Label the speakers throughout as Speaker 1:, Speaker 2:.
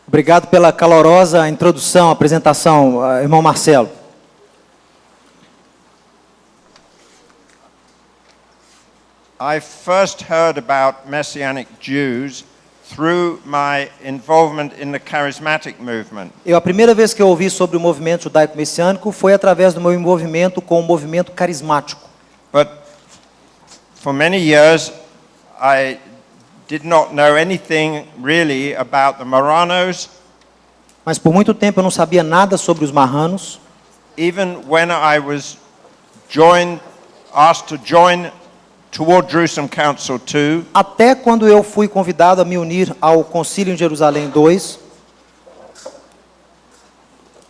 Speaker 1: Obrigado pela calorosa introdução, apresentação, irmão Marcelo.
Speaker 2: I first heard about Messianic Jews through my involvement in the charismatic movement.
Speaker 1: A primeira vez que eu ouvi sobre o movimento judaico-messiânico foi através do meu envolvimento com o movimento carismático.
Speaker 2: But for many years I did not know anything really about the Marranos.
Speaker 1: Mas por muito tempo eu não sabia nada sobre os marranos.
Speaker 2: Even when I was asked to join Toward Jerusalem Council 2,
Speaker 1: até quando eu fui convidado a me unir ao Concílio em Jerusalém II,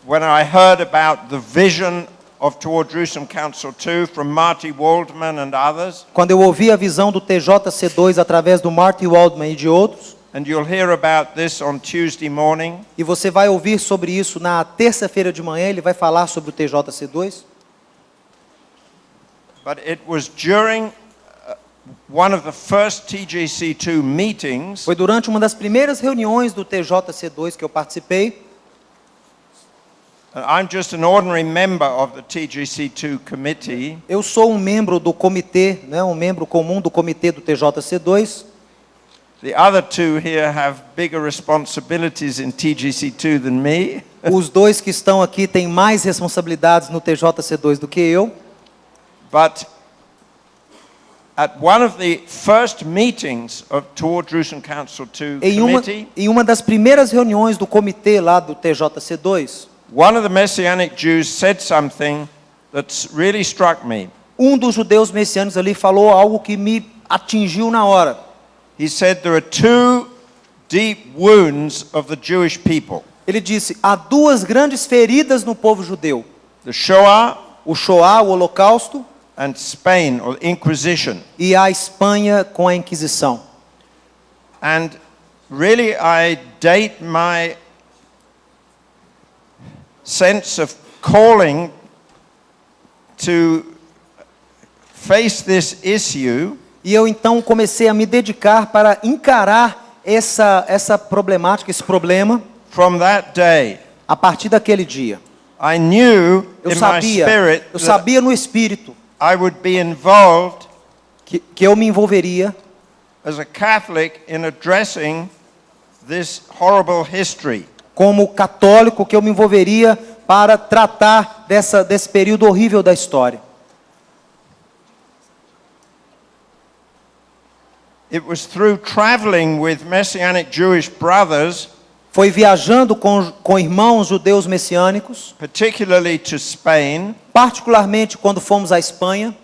Speaker 2: when I heard about the vision of Toward Jerusalem Council 2 from Marty Waldman and others,
Speaker 1: quando eu ouvi a visão do TJC2 através do Marty Waldman e de outros,
Speaker 2: and you'll hear about this on Tuesday morning,
Speaker 1: e você vai ouvir sobre isso na terça-feira de manhã, ele vai falar sobre o TJC2.
Speaker 2: But it was during one of the first TJC2 meetings.
Speaker 1: Foi durante uma das primeiras reuniões do TJC2 que eu participei.
Speaker 2: I'm just an ordinary member of the TJC2 committee.
Speaker 1: Eu sou um membro do comitê, um membro comum do comitê do TJC2.
Speaker 2: The other two here have bigger responsibilities in TJC2 than me.
Speaker 1: Os dois que estão aqui têm mais responsabilidades no TJC2 do que eu.
Speaker 2: But at one of the first meetings of Toward Jerusalem Council 2 committee,
Speaker 1: em uma das primeiras reuniões do comitê lá do TJC2,
Speaker 2: one of the Messianic Jews said something that really struck me.
Speaker 1: Um dos judeus messiânicos ali falou algo que me atingiu na hora.
Speaker 2: He said there are two deep wounds of the Jewish people.
Speaker 1: Ele disse: há duas grandes feridas no povo judeu.
Speaker 2: The Shoah,
Speaker 1: o Shoah, o Holocausto,
Speaker 2: and Spain, or Inquisition.
Speaker 1: E a Espanha com a Inquisição.
Speaker 2: And really I date my sense of calling to face this issue.
Speaker 1: E eu então comecei a me dedicar para encarar essa problemática, esse problema.
Speaker 2: From that day,
Speaker 1: a partir daquele dia,
Speaker 2: I knew in my spirit
Speaker 1: eu sabia no espírito
Speaker 2: I would be involved
Speaker 1: que eu me envolveria
Speaker 2: as a Catholic in addressing this horrible history.
Speaker 1: Como católico, que eu me envolveria para tratar desse período horrível da história.
Speaker 2: It was through traveling with Messianic Jewish brothers,
Speaker 1: foi viajando com irmãos judeus messiânicos,
Speaker 2: particularly to Spain,
Speaker 1: particularmente quando fomos à Espanha,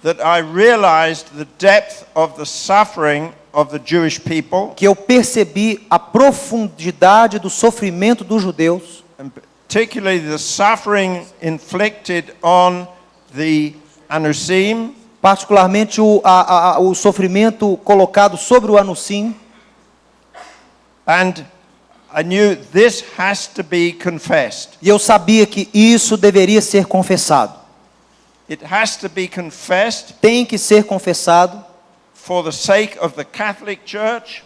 Speaker 2: that I realized the depth of the suffering of the Jewish people,
Speaker 1: que eu percebi a profundidade do sofrimento dos judeus,
Speaker 2: and particularly the suffering inflicted on the Anusim,
Speaker 1: particularmente o sofrimento colocado sobre o Anusim,
Speaker 2: and I knew this has to be confessed.
Speaker 1: E eu sabia que isso deveria ser confessado.
Speaker 2: It has to be confessed.
Speaker 1: Tem que ser confessado.
Speaker 2: For the sake of the Catholic Church.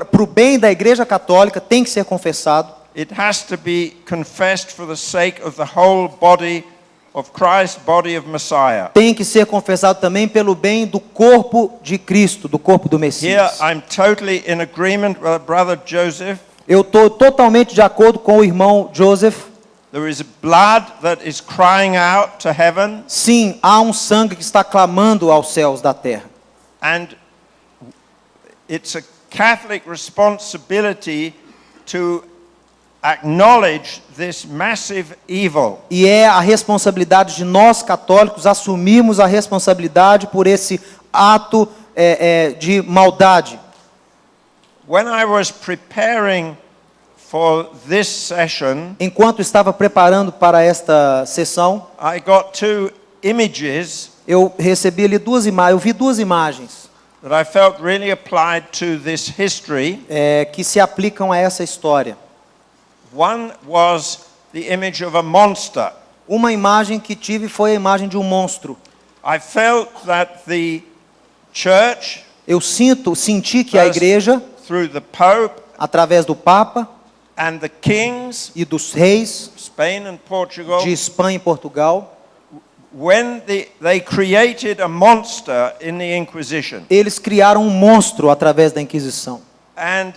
Speaker 1: Pro bem da Igreja Católica tem que ser confessado.
Speaker 2: It has to be confessed for the sake of the whole body of Christ, body of Messiah.
Speaker 1: Tem que ser confessado também pelo bem do corpo de Cristo, do corpo do Messias.
Speaker 2: Here I'm totally in agreement with brother Joseph.
Speaker 1: Eu estou totalmente de acordo com o irmão Joseph.
Speaker 2: There is blood that is crying out to heaven.
Speaker 1: Sim, há um sangue que está clamando aos céus da terra.
Speaker 2: And it's a Catholic responsibility to acknowledge this massive evil.
Speaker 1: E é a responsabilidade de nós católicos assumirmos a responsabilidade por esse ato de maldade.
Speaker 2: When I was preparing for this session,
Speaker 1: enquanto estava preparando para esta sessão,
Speaker 2: I got two images.
Speaker 1: Eu recebi ali eu vi duas imagens.
Speaker 2: That I felt really applied to this history.
Speaker 1: Que se aplicam a essa história.
Speaker 2: One was the image of a monster.
Speaker 1: Uma imagem que tive foi a imagem de um monstro.
Speaker 2: I felt that the church,
Speaker 1: eu senti que a igreja,
Speaker 2: through the Pope
Speaker 1: através do Papa
Speaker 2: and the kings,
Speaker 1: e dos reis
Speaker 2: Spain and Portugal,
Speaker 1: de Espanha e Portugal,
Speaker 2: when they created a monster in the Inquisition.
Speaker 1: eles criaram um monstro através da Inquisição.
Speaker 2: And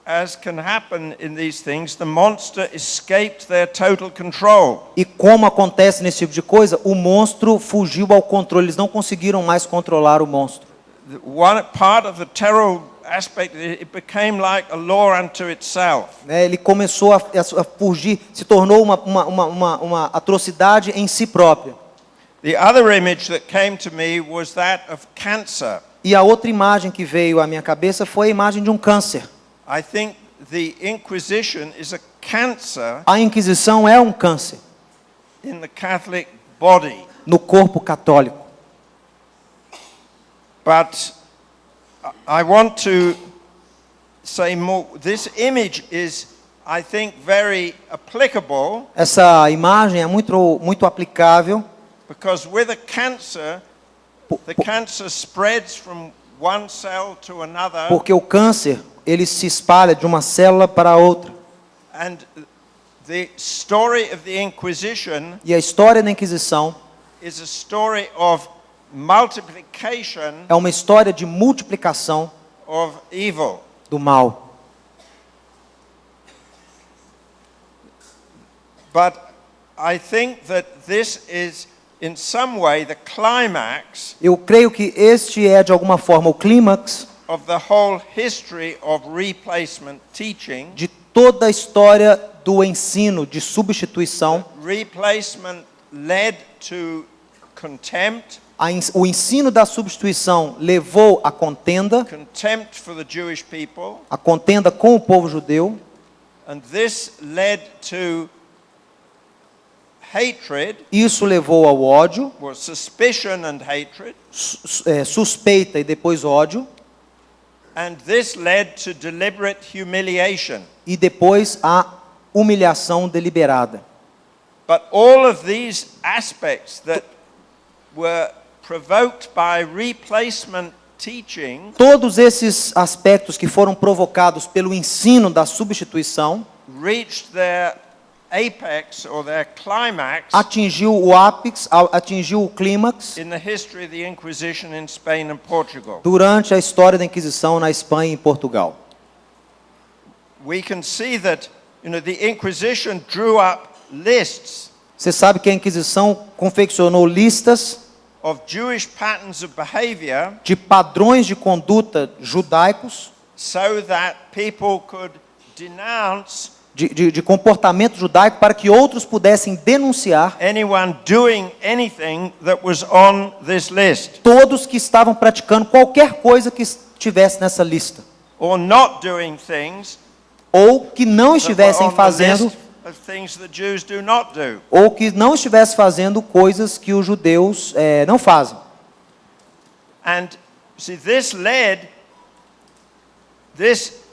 Speaker 2: as can happen in these things, the monster escaped their total control.
Speaker 1: E como acontece nesse tipo de coisa, o monstro fugiu ao controle, eles não conseguiram mais controlar o monstro.
Speaker 2: One part of the terror aspect, it became like a law unto itself.
Speaker 1: Ele começou a fugir, se tornou uma atrocidade em si própria.
Speaker 2: The other image that came to me was that of cancer.
Speaker 1: E a outra imagem que veio à minha cabeça foi a imagem de um câncer.
Speaker 2: I think the Inquisition is a cancer
Speaker 1: A Inquisição é um câncer
Speaker 2: in the Catholic body.
Speaker 1: no corpo católico.
Speaker 2: But I want to say more. This image is, I think, very applicable
Speaker 1: Essa imagem é muito aplicável,
Speaker 2: because with a cancer, the cancer spreads from one cell to another,
Speaker 1: porque o câncer ele se espalha de uma célula para a outra.
Speaker 2: and the story of the Inquisition
Speaker 1: E a história da Inquisição
Speaker 2: is a story of multiplication
Speaker 1: é uma história de multiplicação
Speaker 2: of evil.
Speaker 1: do mal.
Speaker 2: But I think that this is in some way the climax
Speaker 1: Eu creio que este é, de alguma forma, o clímax
Speaker 2: of the whole history of replacement teaching.
Speaker 1: de toda a história do ensino de substituição.
Speaker 2: Replacement led to contempt,
Speaker 1: O ensino da substituição levou à contenda
Speaker 2: for the Jewish people,
Speaker 1: a contenda com o povo judeu,
Speaker 2: and this led to hatred,
Speaker 1: isso levou ao ódio,
Speaker 2: or suspicion and hatred,
Speaker 1: suspeita e depois ódio,
Speaker 2: and this led to deliberate humiliation.
Speaker 1: e depois a humilhação deliberada.
Speaker 2: But all of these aspects that were provoked by replacement teaching
Speaker 1: Todos esses aspectos que foram provocados pelo ensino da substituição
Speaker 2: reached their apex or their climax
Speaker 1: atingiu o ápice, atingiu o clímax
Speaker 2: in the history of the Inquisition in Spain and Portugal.
Speaker 1: durante a história da Inquisição na Espanha e em Portugal.
Speaker 2: We can see that, the Inquisition drew up lists
Speaker 1: Você sabe que a Inquisição confeccionou listas
Speaker 2: of Jewish patterns of behavior
Speaker 1: de padrões de conduta judaicos,
Speaker 2: so that people could denounce
Speaker 1: de comportamento judaico, para que outros pudessem denunciar
Speaker 2: anyone doing anything that was on this list,
Speaker 1: todos que estavam praticando qualquer coisa que estivesse nessa lista,
Speaker 2: or not doing things
Speaker 1: ou que não
Speaker 2: that were
Speaker 1: estivessem
Speaker 2: on the
Speaker 1: fazendo,
Speaker 2: list of things that Jews do not do.
Speaker 1: ou que não estivessem fazendo coisas que os judeus não fazem.
Speaker 2: And see, this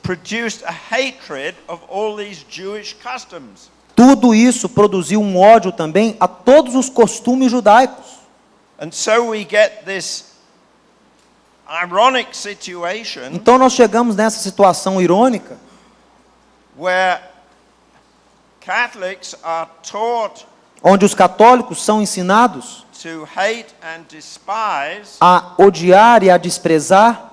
Speaker 2: produced a hatred of all these Jewish customs.
Speaker 1: Tudo isso produziu um ódio também a todos os costumes judaicos.
Speaker 2: And so we get this ironic situation
Speaker 1: Então nós chegamos nessa situação irônica,
Speaker 2: where Catholics are taught
Speaker 1: onde os católicos são ensinados
Speaker 2: to hate and despise
Speaker 1: a odiar e a desprezar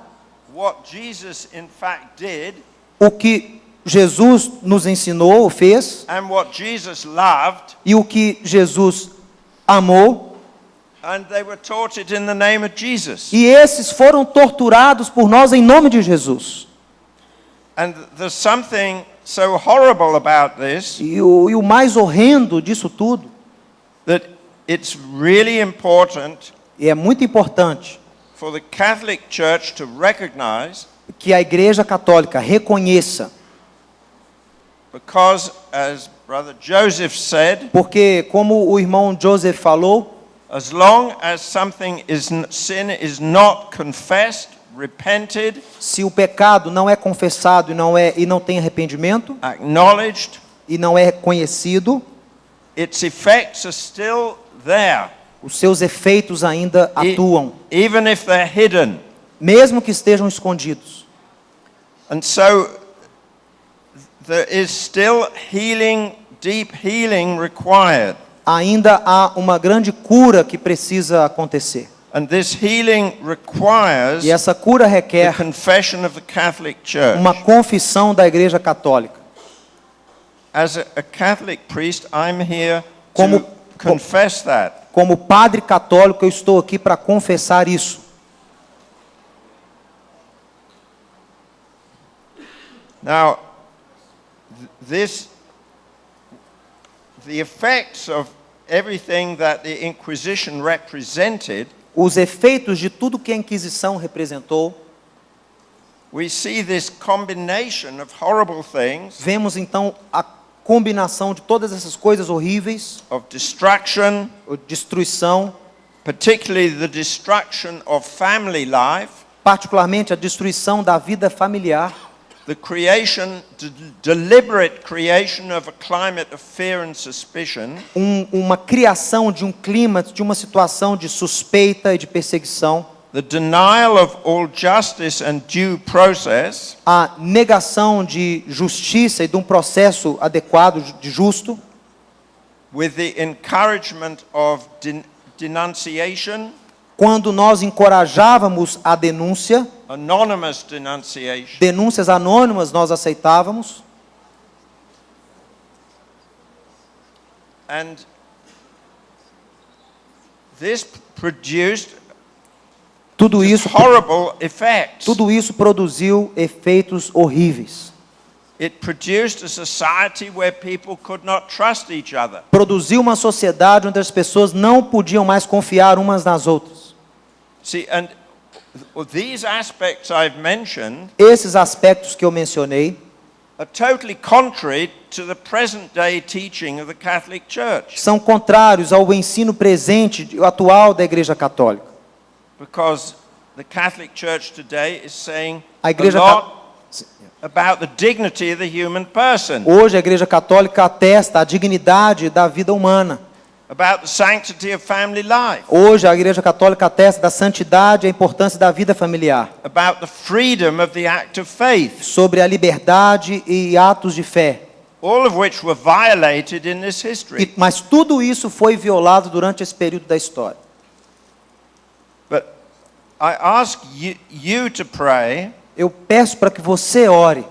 Speaker 2: what Jesus in fact did
Speaker 1: o que Jesus nos ensinou, ou fez,
Speaker 2: and what Jesus loved,
Speaker 1: e o que Jesus amou,
Speaker 2: and they were taught it in the name of Jesus.
Speaker 1: e esses foram torturados por nós em nome de Jesus.
Speaker 2: And there's something so horrible about this
Speaker 1: E o mais horrendo disso tudo,
Speaker 2: that it's really important
Speaker 1: e é muito importante
Speaker 2: for the Catholic Church to recognize,
Speaker 1: que a Igreja Católica reconheça,
Speaker 2: because as Brother Joseph said,
Speaker 1: porque como o irmão Joseph falou,
Speaker 2: as long as sin is not confessed, repented,
Speaker 1: se o pecado não é confessado e não tem arrependimento
Speaker 2: acknowledged,
Speaker 1: e não é conhecido,
Speaker 2: its effects are still there,
Speaker 1: os seus efeitos ainda atuam,
Speaker 2: even if they're hidden.
Speaker 1: mesmo que estejam escondidos.
Speaker 2: And so there is still healing, deep healing required.
Speaker 1: Ainda há uma grande cura que precisa acontecer.
Speaker 2: And this healing requires
Speaker 1: E essa cura
Speaker 2: the
Speaker 1: requer
Speaker 2: confession of the Catholic Church.
Speaker 1: uma confissão da Igreja Católica.
Speaker 2: As a Catholic priest, I'm here
Speaker 1: Como-
Speaker 2: to confess that.
Speaker 1: Como padre católico, eu estou aqui para confessar isso.
Speaker 2: Now, the effects of everything that the Inquisition represented,
Speaker 1: Os efeitos de tudo que a Inquisição representou,
Speaker 2: we see this combination of horrible things,
Speaker 1: vemos então a combinação de todas essas coisas horríveis,
Speaker 2: of destruction,
Speaker 1: destruição,
Speaker 2: particularly the destruction of family life,
Speaker 1: particularmente a destruição da vida familiar,
Speaker 2: the creation, deliberate creation of a climate of fear and suspicion,
Speaker 1: uma criação de um clima, de uma situação de suspeita e de perseguição,
Speaker 2: the denial of all justice and due process,
Speaker 1: a negação de justiça e de um processo adequado, de justo,
Speaker 2: with the encouragement of denunciation,
Speaker 1: quando nós encorajávamos a denúncia,
Speaker 2: anonymous denunciation,
Speaker 1: denúncias anônimas nós aceitávamos,
Speaker 2: and this produced
Speaker 1: tudo isso,
Speaker 2: horrible effects.
Speaker 1: tudo isso produziu efeitos horríveis.
Speaker 2: It produced a society where people could not trust each other.
Speaker 1: Produziu uma sociedade onde as pessoas não podiam mais confiar umas nas outras.
Speaker 2: See, and these aspects I've mentioned
Speaker 1: Esses aspectos que eu mencionei
Speaker 2: are totally contrary to the present day teaching of the Catholic Church,
Speaker 1: são contrários ao ensino presente, atual da Igreja Católica.
Speaker 2: because the Catholic Church today is saying
Speaker 1: A
Speaker 2: a
Speaker 1: Igreja
Speaker 2: lot about the dignity of the human person,
Speaker 1: Hoje a Igreja Católica atesta a dignidade da vida humana.
Speaker 2: about the sanctity of family life,
Speaker 1: Hoje a Igreja Católica atesta da santidade e a importância da vida familiar,
Speaker 2: about the freedom of the act of faith,
Speaker 1: sobre a liberdade e atos de fé.
Speaker 2: all of which were violated in this history.
Speaker 1: Mas tudo isso foi violado durante esse período da história.
Speaker 2: But I ask you to pray
Speaker 1: Eu peço para que você ore.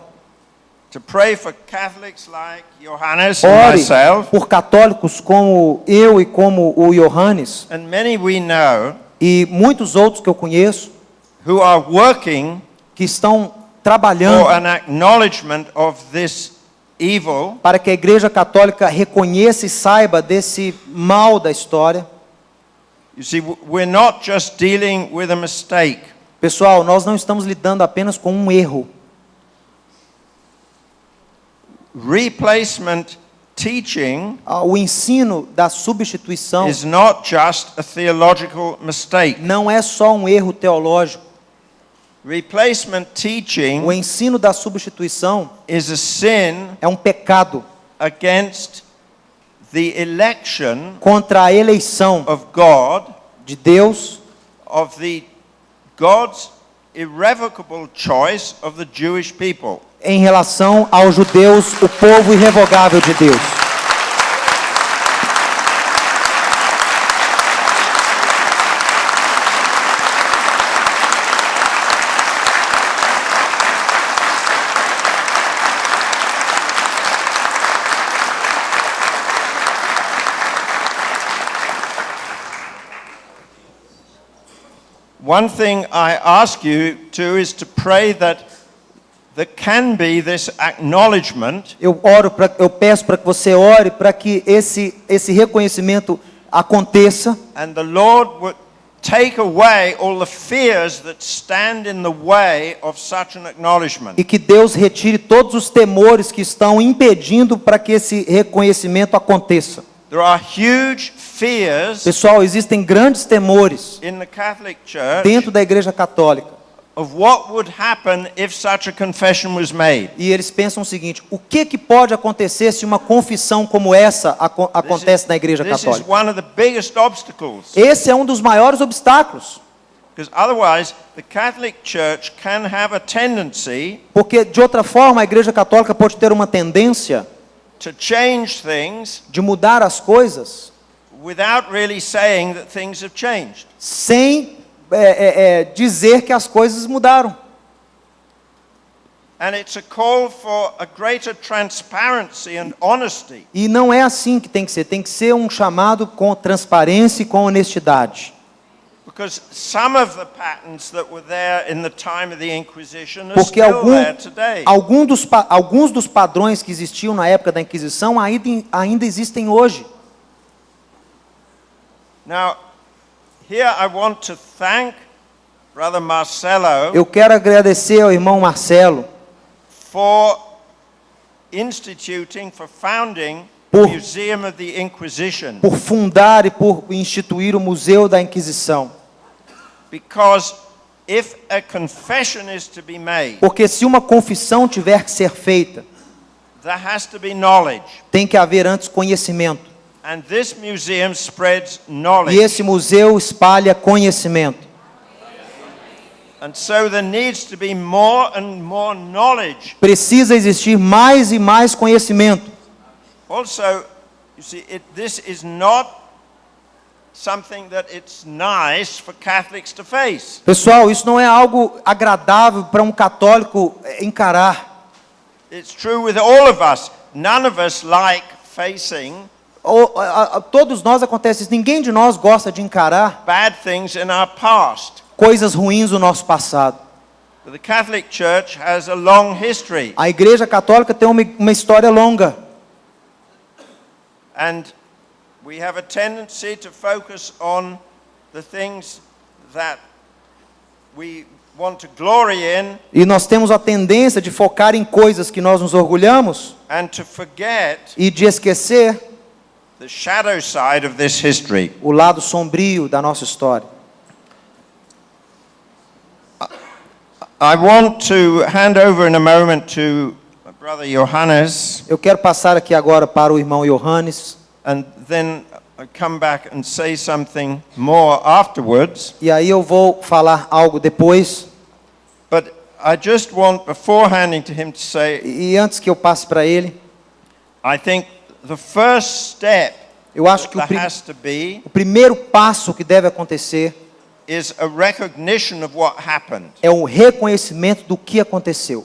Speaker 2: for Catholics like Johannes and
Speaker 1: Ore
Speaker 2: myself,
Speaker 1: por católicos como eu e como o Johannes
Speaker 2: and many we know,
Speaker 1: e muitos outros que eu conheço
Speaker 2: who are working
Speaker 1: que estão
Speaker 2: for
Speaker 1: trabalhando
Speaker 2: an acknowledgement of this evil,
Speaker 1: para que a Igreja Católica reconheça e saiba desse mal da história.
Speaker 2: You see, we're not just dealing with a mistake.
Speaker 1: Pessoal, nós não estamos lidando apenas com um erro.
Speaker 2: Replacement teaching
Speaker 1: O ensino da substituição
Speaker 2: is not just a theological mistake.
Speaker 1: não é só um erro teológico.
Speaker 2: Replacement
Speaker 1: O
Speaker 2: teaching
Speaker 1: ensino da substituição
Speaker 2: is a sin
Speaker 1: é um pecado
Speaker 2: against the election
Speaker 1: contra a eleição
Speaker 2: of God,
Speaker 1: de Deus,
Speaker 2: of the God's irrevocable choice of the Jewish people.
Speaker 1: em relação aos judeus, o povo irrevogável de Deus.
Speaker 2: One thing I ask you to is to pray that there can be this acknowledgement
Speaker 1: Eu peço para que você ore para que esse reconhecimento aconteça
Speaker 2: and the Lord would take away all the fears that stand in the way of such an acknowledgement.
Speaker 1: e que Deus retire todos os temores que estão impedindo para que esse reconhecimento aconteça.
Speaker 2: There are huge fears
Speaker 1: Pessoal, existem grandes temores
Speaker 2: in the Catholic Church
Speaker 1: dentro da Igreja Católica.
Speaker 2: of what would happen if such a confession was made.
Speaker 1: E eles pensam o seguinte: o que pode acontecer se uma confissão como essa acontece na Igreja
Speaker 2: This is
Speaker 1: Católica?
Speaker 2: one of the biggest obstacles.
Speaker 1: Esse é um dos maiores obstáculos.
Speaker 2: Because otherwise, the Catholic Church can have a tendency
Speaker 1: Porque, de outra forma, a Igreja Católica pode ter uma tendência
Speaker 2: to change things
Speaker 1: de mudar as coisas
Speaker 2: without really saying that things have changed.
Speaker 1: sem dizer que as coisas mudaram.
Speaker 2: And it's a call for a greater transparency and honesty.
Speaker 1: E não é assim que tem que ser um chamado com transparência e com honestidade.
Speaker 2: Because some of the patterns that were there in the time of the Inquisition are
Speaker 1: Porque
Speaker 2: still there today.
Speaker 1: alguns dos padrões que existiam na época da Inquisição ainda existem hoje.
Speaker 2: Now, here I want to thank Brother Marcelo
Speaker 1: Eu quero agradecer ao irmão Marcelo
Speaker 2: for founding
Speaker 1: Por-
Speaker 2: the Museum of the Inquisition.
Speaker 1: por fundar e por instituir o Museu da Inquisição.
Speaker 2: Because if a confession is to be made,
Speaker 1: Porque se uma confissão tiver que ser feita,
Speaker 2: there has to be knowledge.
Speaker 1: tem que haver antes conhecimento.
Speaker 2: And this museum spreads
Speaker 1: E
Speaker 2: knowledge.
Speaker 1: esse museu espalha conhecimento.
Speaker 2: And so there needs to be more and more knowledge.
Speaker 1: Precisa existir mais e mais conhecimento.
Speaker 2: Also, you see, this is not something that it's nice for Catholics to face.
Speaker 1: Pessoal, isso não é algo agradável para um católico encarar.
Speaker 2: It's true with all of us. None of us like facing
Speaker 1: Todos nós acontece isso. Ninguém de nós gosta de encarar
Speaker 2: bad things in our past.
Speaker 1: coisas ruins do nosso passado.
Speaker 2: But the Catholic Church has a long history.
Speaker 1: A Igreja Católica tem uma história longa.
Speaker 2: And we have a tendency to focus on the things that we want to glory in
Speaker 1: E nós temos a tendência de focar em coisas que nós nos orgulhamos
Speaker 2: and to forget
Speaker 1: e de esquecer
Speaker 2: the shadow side of this history.
Speaker 1: o lado sombrio da nossa história.
Speaker 2: I want to hand over in a moment to my brother Johannes,
Speaker 1: Eu quero passar aqui agora para o irmão Johannes,
Speaker 2: and then I come back and say something more afterwards.
Speaker 1: e aí eu vou falar algo depois.
Speaker 2: But I just want, before handing to him, to say,
Speaker 1: E antes que eu passe para ele,
Speaker 2: I think the first step
Speaker 1: eu acho que
Speaker 2: there has to be
Speaker 1: o primeiro passo que deve acontecer
Speaker 2: is a recognition of what happened.
Speaker 1: é o reconhecimento do que aconteceu.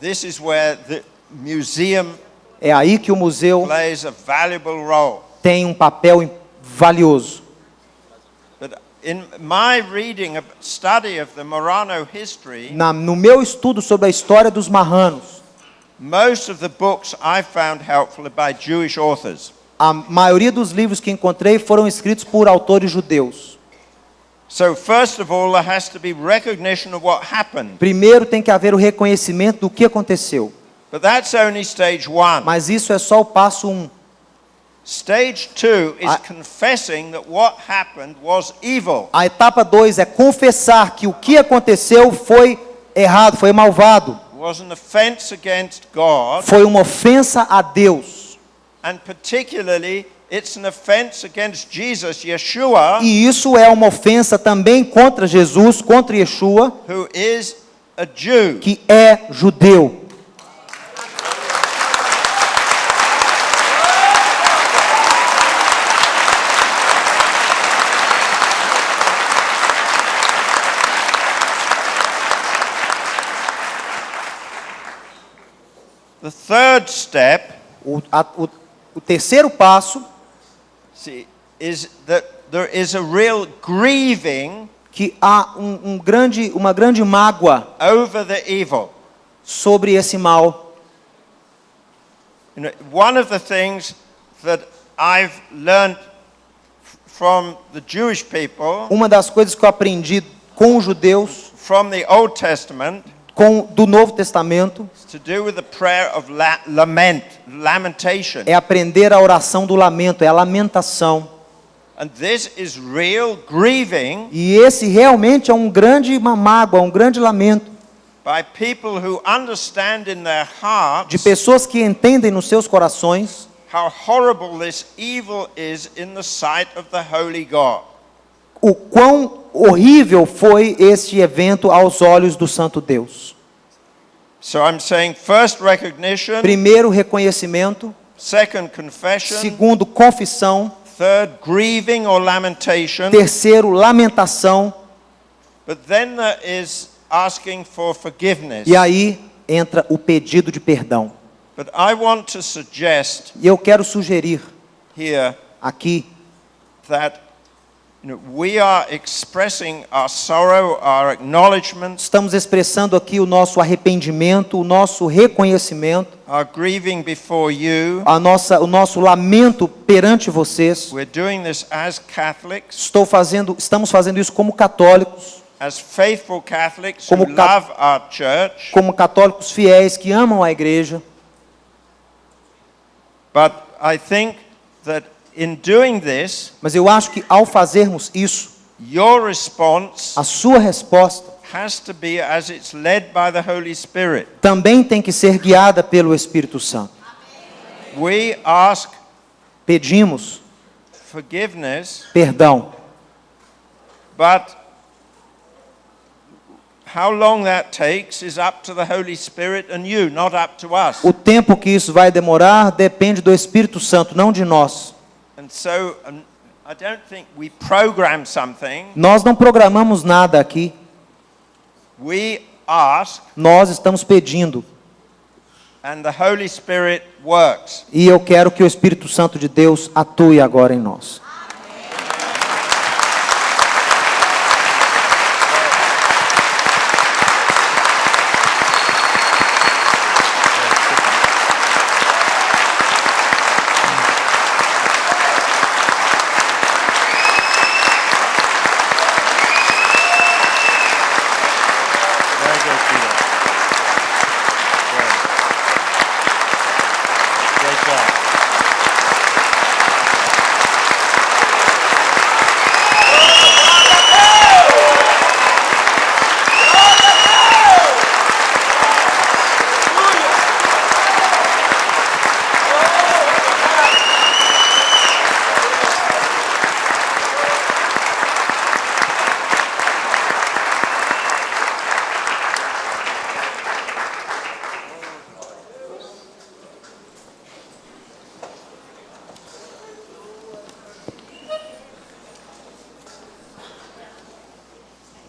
Speaker 2: This is where the museum
Speaker 1: É aí que o museu
Speaker 2: plays a valuable role.
Speaker 1: tem um papel valioso.
Speaker 2: But in my reading, study of the Marrano history,
Speaker 1: No meu estudo sobre a história dos marranos,
Speaker 2: most of the books I found helpful are by Jewish authors.
Speaker 1: a maioria dos livros que encontrei foram escritos por autores judeus.
Speaker 2: So first of all, there has to be recognition of what happened.
Speaker 1: Primeiro tem que haver o reconhecimento do que aconteceu.
Speaker 2: But that's only stage one.
Speaker 1: Mas isso é só o passo 1.
Speaker 2: Stage two is confessing that what happened was evil.
Speaker 1: A etapa 2 é confessar que o que aconteceu foi errado, foi malvado.
Speaker 2: It was an offense against God,
Speaker 1: Foi uma ofensa a Deus.
Speaker 2: and particularly it's an offense against Jesus, Yeshua,
Speaker 1: E isso é uma ofensa também contra Jesus, contra Yeshua,
Speaker 2: who is a Jew.
Speaker 1: que é judeu.
Speaker 2: The third step,
Speaker 1: O terceiro passo,
Speaker 2: see, is that there is a real grieving
Speaker 1: que há uma grande mágoa
Speaker 2: over the evil.
Speaker 1: sobre esse mal.
Speaker 2: You know, one of the things that I've learned from the Jewish people,
Speaker 1: Uma das coisas que eu aprendi com os judeus,
Speaker 2: from the Old Testament,
Speaker 1: do Novo Testamento,
Speaker 2: is to do with the prayer of lamentation.
Speaker 1: é aprender a oração do lamento, é a lamentação.
Speaker 2: And this is real grieving
Speaker 1: E esse realmente é uma mágoa, um grande lamento
Speaker 2: by people who understand in their hearts
Speaker 1: de pessoas que entendem nos seus corações
Speaker 2: how horrible this evil is in the sight of the holy God.
Speaker 1: o quão horrível foi este evento aos olhos do Santo Deus.
Speaker 2: So I'm saying first recognition,
Speaker 1: Primeiro, reconhecimento.
Speaker 2: second confession,
Speaker 1: Segundo, confissão.
Speaker 2: third grieving or lamentation,
Speaker 1: Terceiro, lamentação.
Speaker 2: but then there is asking for forgiveness.
Speaker 1: E aí entra o pedido de perdão.
Speaker 2: But I want to suggest
Speaker 1: E eu quero sugerir
Speaker 2: here
Speaker 1: aqui
Speaker 2: that we are expressing our sorrow, our acknowledgement,
Speaker 1: estamos expressando aqui o nosso arrependimento, o nosso reconhecimento,
Speaker 2: our grieving before you.
Speaker 1: o nosso lamento perante vocês.
Speaker 2: We're doing this as Catholics,
Speaker 1: Estamos fazendo isso como católicos,
Speaker 2: as faithful Catholics who
Speaker 1: Como
Speaker 2: love our church.
Speaker 1: como católicos fiéis que amam a igreja.
Speaker 2: But I think that in doing this,
Speaker 1: Mas eu acho que ao fazermos isso,
Speaker 2: your response
Speaker 1: a sua resposta
Speaker 2: has to be as it's led by the Holy Spirit.
Speaker 1: também tem que ser guiada pelo Espírito Santo.
Speaker 2: We ask
Speaker 1: Pedimos
Speaker 2: forgiveness,
Speaker 1: perdão,
Speaker 2: but how long that takes is up to the Holy Spirit and you, not up to us.
Speaker 1: o tempo que isso vai demorar depende do Espírito Santo, não de nós.
Speaker 2: And so I don't think we program something.
Speaker 1: Nós não programamos nada aqui,
Speaker 2: We ask
Speaker 1: nós estamos pedindo.
Speaker 2: and the Holy Spirit works.
Speaker 1: E eu quero que o Espírito Santo de Deus atue agora em nós.
Speaker 2: Very good, Peter. Great job.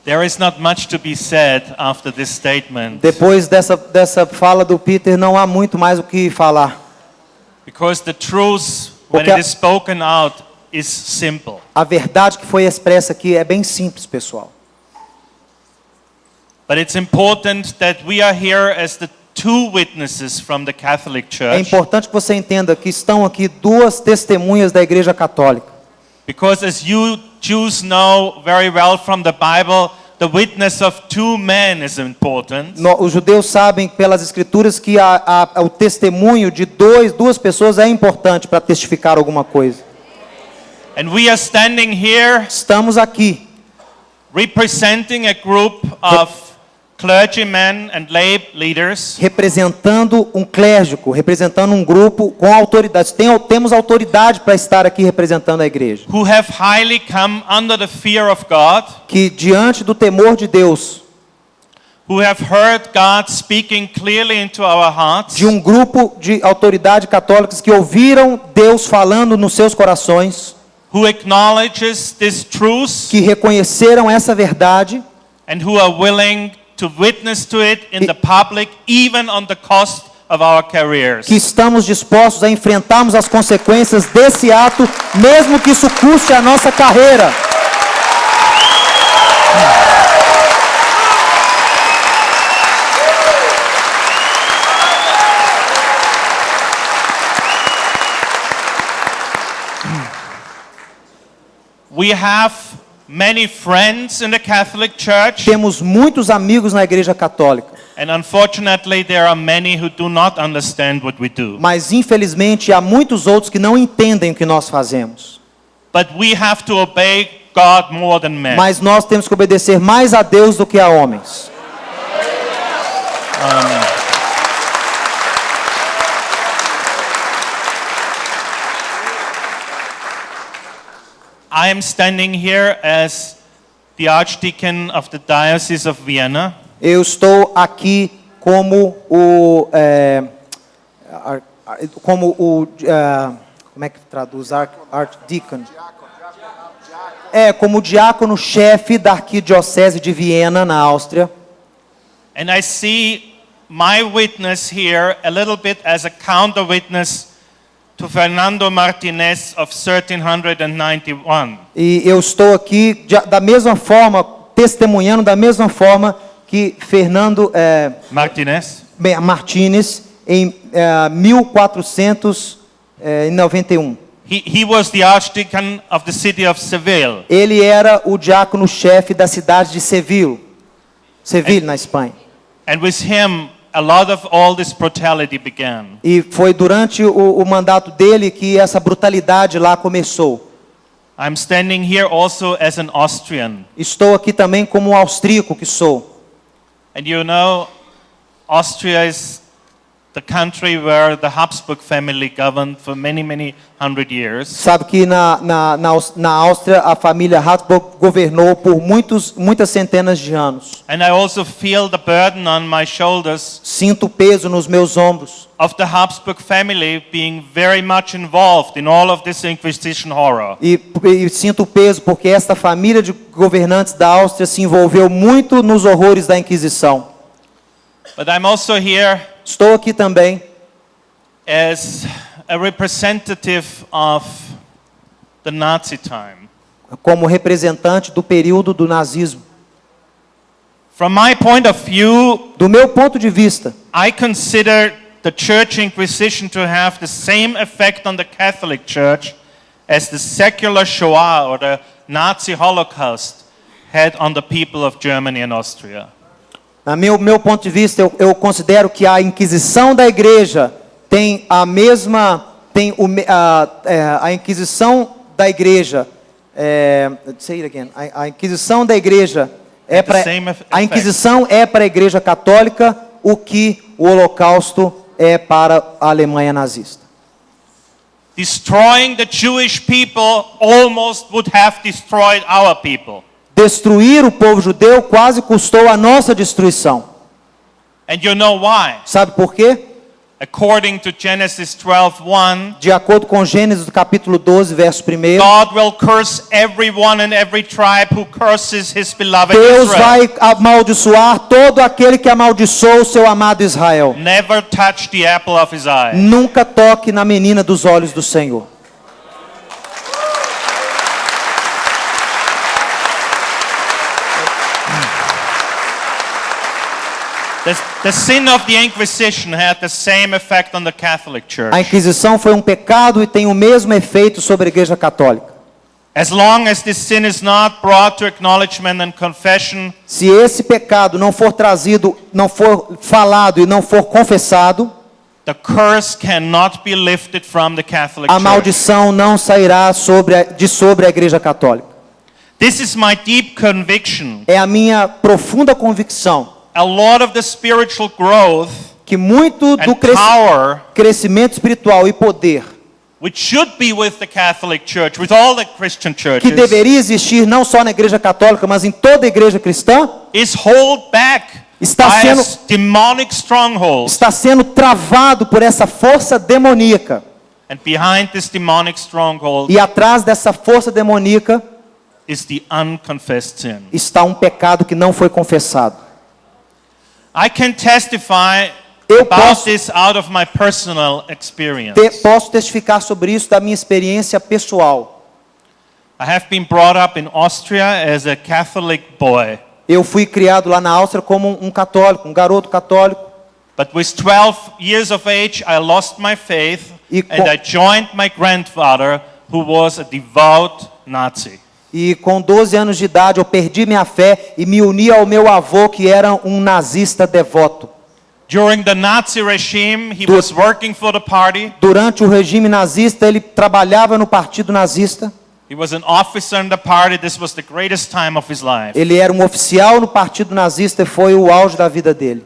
Speaker 3: There is not much to be said after this statement,
Speaker 1: Depois dessa fala do Peter, não há muito mais o que falar.
Speaker 3: because the truth, when
Speaker 1: Porque
Speaker 3: it is spoken out, is simple.
Speaker 1: A verdade que foi expressa aqui é bem simples, pessoal.
Speaker 3: But it's important that we are here as the two witnesses from the Catholic
Speaker 1: É
Speaker 3: Church,
Speaker 1: importante que você entenda que estão aqui duas testemunhas da Igreja Católica.
Speaker 3: because as you Jews know very well from the Bible, the witness of two men is important.
Speaker 1: Os judeus sabem pelas Escrituras que o testemunho de duas pessoas é importante para testificar alguma coisa.
Speaker 3: And we are standing here
Speaker 1: Estamos aqui
Speaker 3: representing a group of clergymen and lay leaders
Speaker 1: representando um clérigo, representando um grupo com autoridade. Temos autoridade para estar aqui representando a igreja.
Speaker 3: who have highly come under the fear of God,
Speaker 1: Que diante do temor de Deus,
Speaker 3: who have heard God speaking clearly into our hearts,
Speaker 1: de um grupo de autoridade católicas que ouviram Deus falando nos seus corações,
Speaker 3: who acknowledges this truth
Speaker 1: que reconheceram essa verdade
Speaker 3: and who are willing to witness to it in the public, even on the cost of our careers.
Speaker 1: que estamos dispostos a enfrentarmos as consequências desse ato, mesmo que isso custe a nossa carreira.
Speaker 3: We have many friends in the Catholic Church,
Speaker 1: Temos muitos amigos na Igreja Católica,
Speaker 3: and unfortunately there are many who do not understand what we do.
Speaker 1: mas infelizmente há muitos outros que não entendem o que nós fazemos.
Speaker 3: But we have to obey God more than men.
Speaker 1: Mas nós temos que obedecer mais a Deus do que a homens.
Speaker 3: I am standing here as the Archdeacon of the Diocese of Vienna.
Speaker 1: Eu estou aqui como como é que traduz Archdeacon? Como diácono-chefe da Arquidiocese de Viena, na Áustria.
Speaker 3: And I see my witness here a little bit as a counter witness to Fernando Martinez of 1391.
Speaker 1: E eu estou aqui da mesma forma, testemunhando da mesma forma que Fernando
Speaker 3: Martinez?
Speaker 1: Martínez em 1491.
Speaker 3: He was the Archdeacon of the city of Seville.
Speaker 1: Ele era o diácono-chefe da cidade de Seville, na Espanha.
Speaker 3: And with him, a lot of all this brutality began.
Speaker 1: E foi durante o mandato dele que essa brutalidade lá começou.
Speaker 3: I'm standing here also as an Austrian.
Speaker 1: Estou aqui também como um austríaco que sou.
Speaker 3: And you know, Austria is the country where the Habsburg family governed for many, many hundred years.
Speaker 1: Sabe que na Áustria a família Habsburg governou por muitas centenas de anos.
Speaker 3: And I also feel the burden on my shoulders
Speaker 1: Sinto o peso nos meus ombros
Speaker 3: of the Habsburg family being very much involved in all of this Inquisition horror.
Speaker 1: e sinto o peso porque esta família de governantes da Áustria se envolveu muito nos horrores da Inquisição.
Speaker 3: But I'm also here
Speaker 1: Estou aqui também
Speaker 3: as a representative of the Nazi time.
Speaker 1: como representante do período do nazismo.
Speaker 3: From my point of view,
Speaker 1: Do meu ponto de vista,
Speaker 3: I consider the Church Inquisition to have the same effect on the Catholic Church as the secular Shoah or the Nazi Holocaust had on the people of Germany and Austria.
Speaker 1: no meu ponto de vista, eu considero que a Inquisição da Igreja tem a mesma, a Inquisição da Igreja, say it again, a Inquisição da Igreja a Inquisição é para a Igreja Católica o que o Holocausto é para a Alemanha nazista.
Speaker 3: Destroying the Jewish people almost would have destroyed our people.
Speaker 1: Destruir o povo judeu quase custou a nossa destruição.
Speaker 3: And you know why?
Speaker 1: Sabe por quê?
Speaker 3: According to Genesis 12:1,
Speaker 1: De acordo com Gênesis capítulo 12, verso 1,
Speaker 3: God will curse everyone and every tribe who curses his beloved
Speaker 1: Deus
Speaker 3: Israel.
Speaker 1: vai amaldiçoar todo aquele que amaldiçoou o seu amado Israel.
Speaker 3: Never touch the apple of his eye.
Speaker 1: Nunca toque na menina dos olhos do Senhor.
Speaker 3: The sin of the Inquisition had the same effect on the Catholic Church.
Speaker 1: A Inquisição foi um pecado e tem o mesmo efeito sobre a Igreja Católica.
Speaker 3: As long as this sin is not brought to acknowledgement and confession,
Speaker 1: Se esse pecado não for trazido, não for falado e não for confessado,
Speaker 3: the curse cannot be lifted from the Catholic
Speaker 1: a
Speaker 3: Church.
Speaker 1: maldição não sairá sobre a Igreja Católica.
Speaker 3: This is my deep conviction.
Speaker 1: É a minha profunda convicção
Speaker 3: A lot of the spiritual growth
Speaker 1: que muito do
Speaker 3: and power
Speaker 1: crescimento espiritual e poder
Speaker 3: which should be with the Catholic Church, with all the Christian
Speaker 1: que
Speaker 3: churches,
Speaker 1: deveria existir não só na Igreja Católica, mas em toda a Igreja cristã,
Speaker 3: is held back
Speaker 1: Está
Speaker 3: by
Speaker 1: sendo-
Speaker 3: a demonic stronghold.
Speaker 1: está sendo travado por essa força demoníaca.
Speaker 3: And behind this demonic stronghold
Speaker 1: E atrás dessa força demoníaca
Speaker 3: is the unconfessed sin.
Speaker 1: está um pecado que não foi confessado.
Speaker 3: I can testify
Speaker 1: Eu
Speaker 3: about
Speaker 1: posso-
Speaker 3: this out of my personal experience.
Speaker 1: Posso testificar sobre isso da minha experiência pessoal.
Speaker 3: I have been brought up in Austria as a Catholic boy,
Speaker 1: Eu fui criado lá na Áustria como um católico, um garoto católico.
Speaker 3: but with 12 years of age I lost my faith
Speaker 1: E
Speaker 3: and I joined my grandfather who was a devout Nazi.
Speaker 1: E com 12 anos de idade eu perdi minha fé e me uni ao meu avô que era um nazista devoto.
Speaker 3: During the Nazi regime, he was working for the party.
Speaker 1: Durante o regime nazista ele trabalhava no partido nazista.
Speaker 3: He was an officer in the party. This was the greatest time of his life.
Speaker 1: Ele era um oficial no partido nazista e foi o auge da vida dele.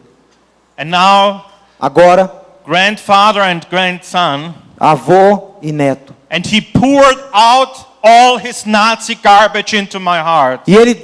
Speaker 3: And now,
Speaker 1: Agora,
Speaker 3: grandfather and grandson,
Speaker 1: avô e neto.
Speaker 3: and he poured out all his Nazi garbage into my heart
Speaker 1: E ele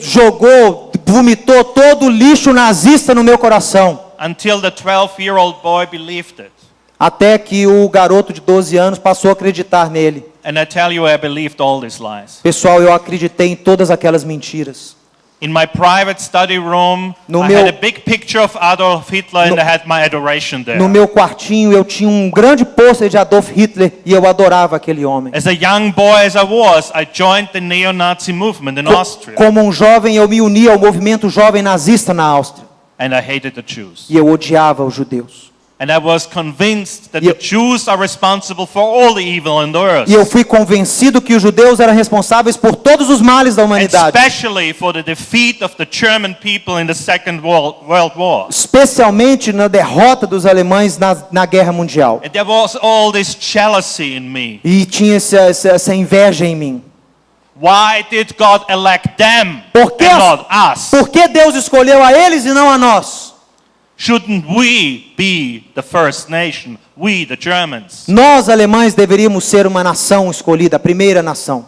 Speaker 1: vomitou todo o lixo nazista no meu coração.
Speaker 3: until the 12-year-old boy believed it.
Speaker 1: Até que o garoto de 12 anos passou a acreditar nele.
Speaker 3: And I tell you, I believed all these lies.
Speaker 1: Pessoal, eu acreditei em todas aquelas mentiras.
Speaker 3: In my private study room,
Speaker 1: No
Speaker 3: I
Speaker 1: meu-
Speaker 3: had a big picture of Adolf Hitler and I had my adoration there.
Speaker 1: No meu quartinho eu tinha um grande pôster de Adolf Hitler e eu adorava aquele homem.
Speaker 3: As a young boy as I was, I joined the neo-Nazi movement in Austria.
Speaker 1: Como um jovem, eu me uni ao movimento jovem nazista na Áustria.
Speaker 3: And I hated the Jews.
Speaker 1: E eu odiava os judeus.
Speaker 3: And I was convinced that
Speaker 1: E
Speaker 3: the Jews are responsible for all the evil in the earth.
Speaker 1: E eu fui convencido que os judeus eram responsáveis por todos os males da humanidade.
Speaker 3: Especially for the defeat of the German people in the Second World War.
Speaker 1: Especialmente na derrota dos alemães na Guerra Mundial.
Speaker 3: And there was all this jealousy in me.
Speaker 1: E tinha essa inveja em mim.
Speaker 3: Why did God elect them
Speaker 1: Por que,
Speaker 3: and not us?
Speaker 1: por que Deus escolheu a eles e não a nós?
Speaker 3: Shouldn't we be the first nation? We, the Germans.
Speaker 1: Nós, alemães, deveríamos ser uma nação escolhida, a primeira nação.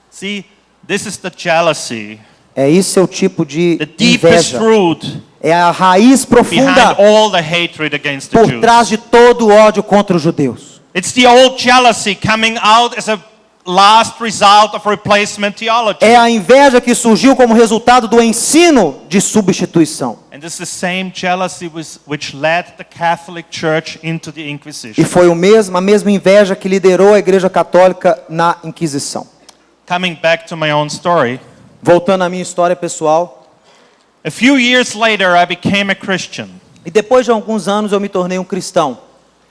Speaker 3: See, this is the jealousy,
Speaker 1: Esse é o tipo de
Speaker 3: the deepest
Speaker 1: inveja.
Speaker 3: root
Speaker 1: É a raiz
Speaker 3: behind
Speaker 1: profunda
Speaker 3: all the hatred against the
Speaker 1: por
Speaker 3: Jews.
Speaker 1: trás de todo o ódio contra os judeus.
Speaker 3: It's the old jealousy coming out as a last result of replacement theology.
Speaker 1: É a inveja que surgiu como resultado do ensino de substituição.
Speaker 3: And this is the same jealousy which led the Catholic Church into the
Speaker 1: E
Speaker 3: Inquisition.
Speaker 1: foi a mesma inveja que liderou a Igreja Católica na Inquisição.
Speaker 3: Coming back to my own story,
Speaker 1: Voltando à minha história pessoal,
Speaker 3: a few years later I became a Christian.
Speaker 1: e depois de alguns anos eu me tornei um cristão.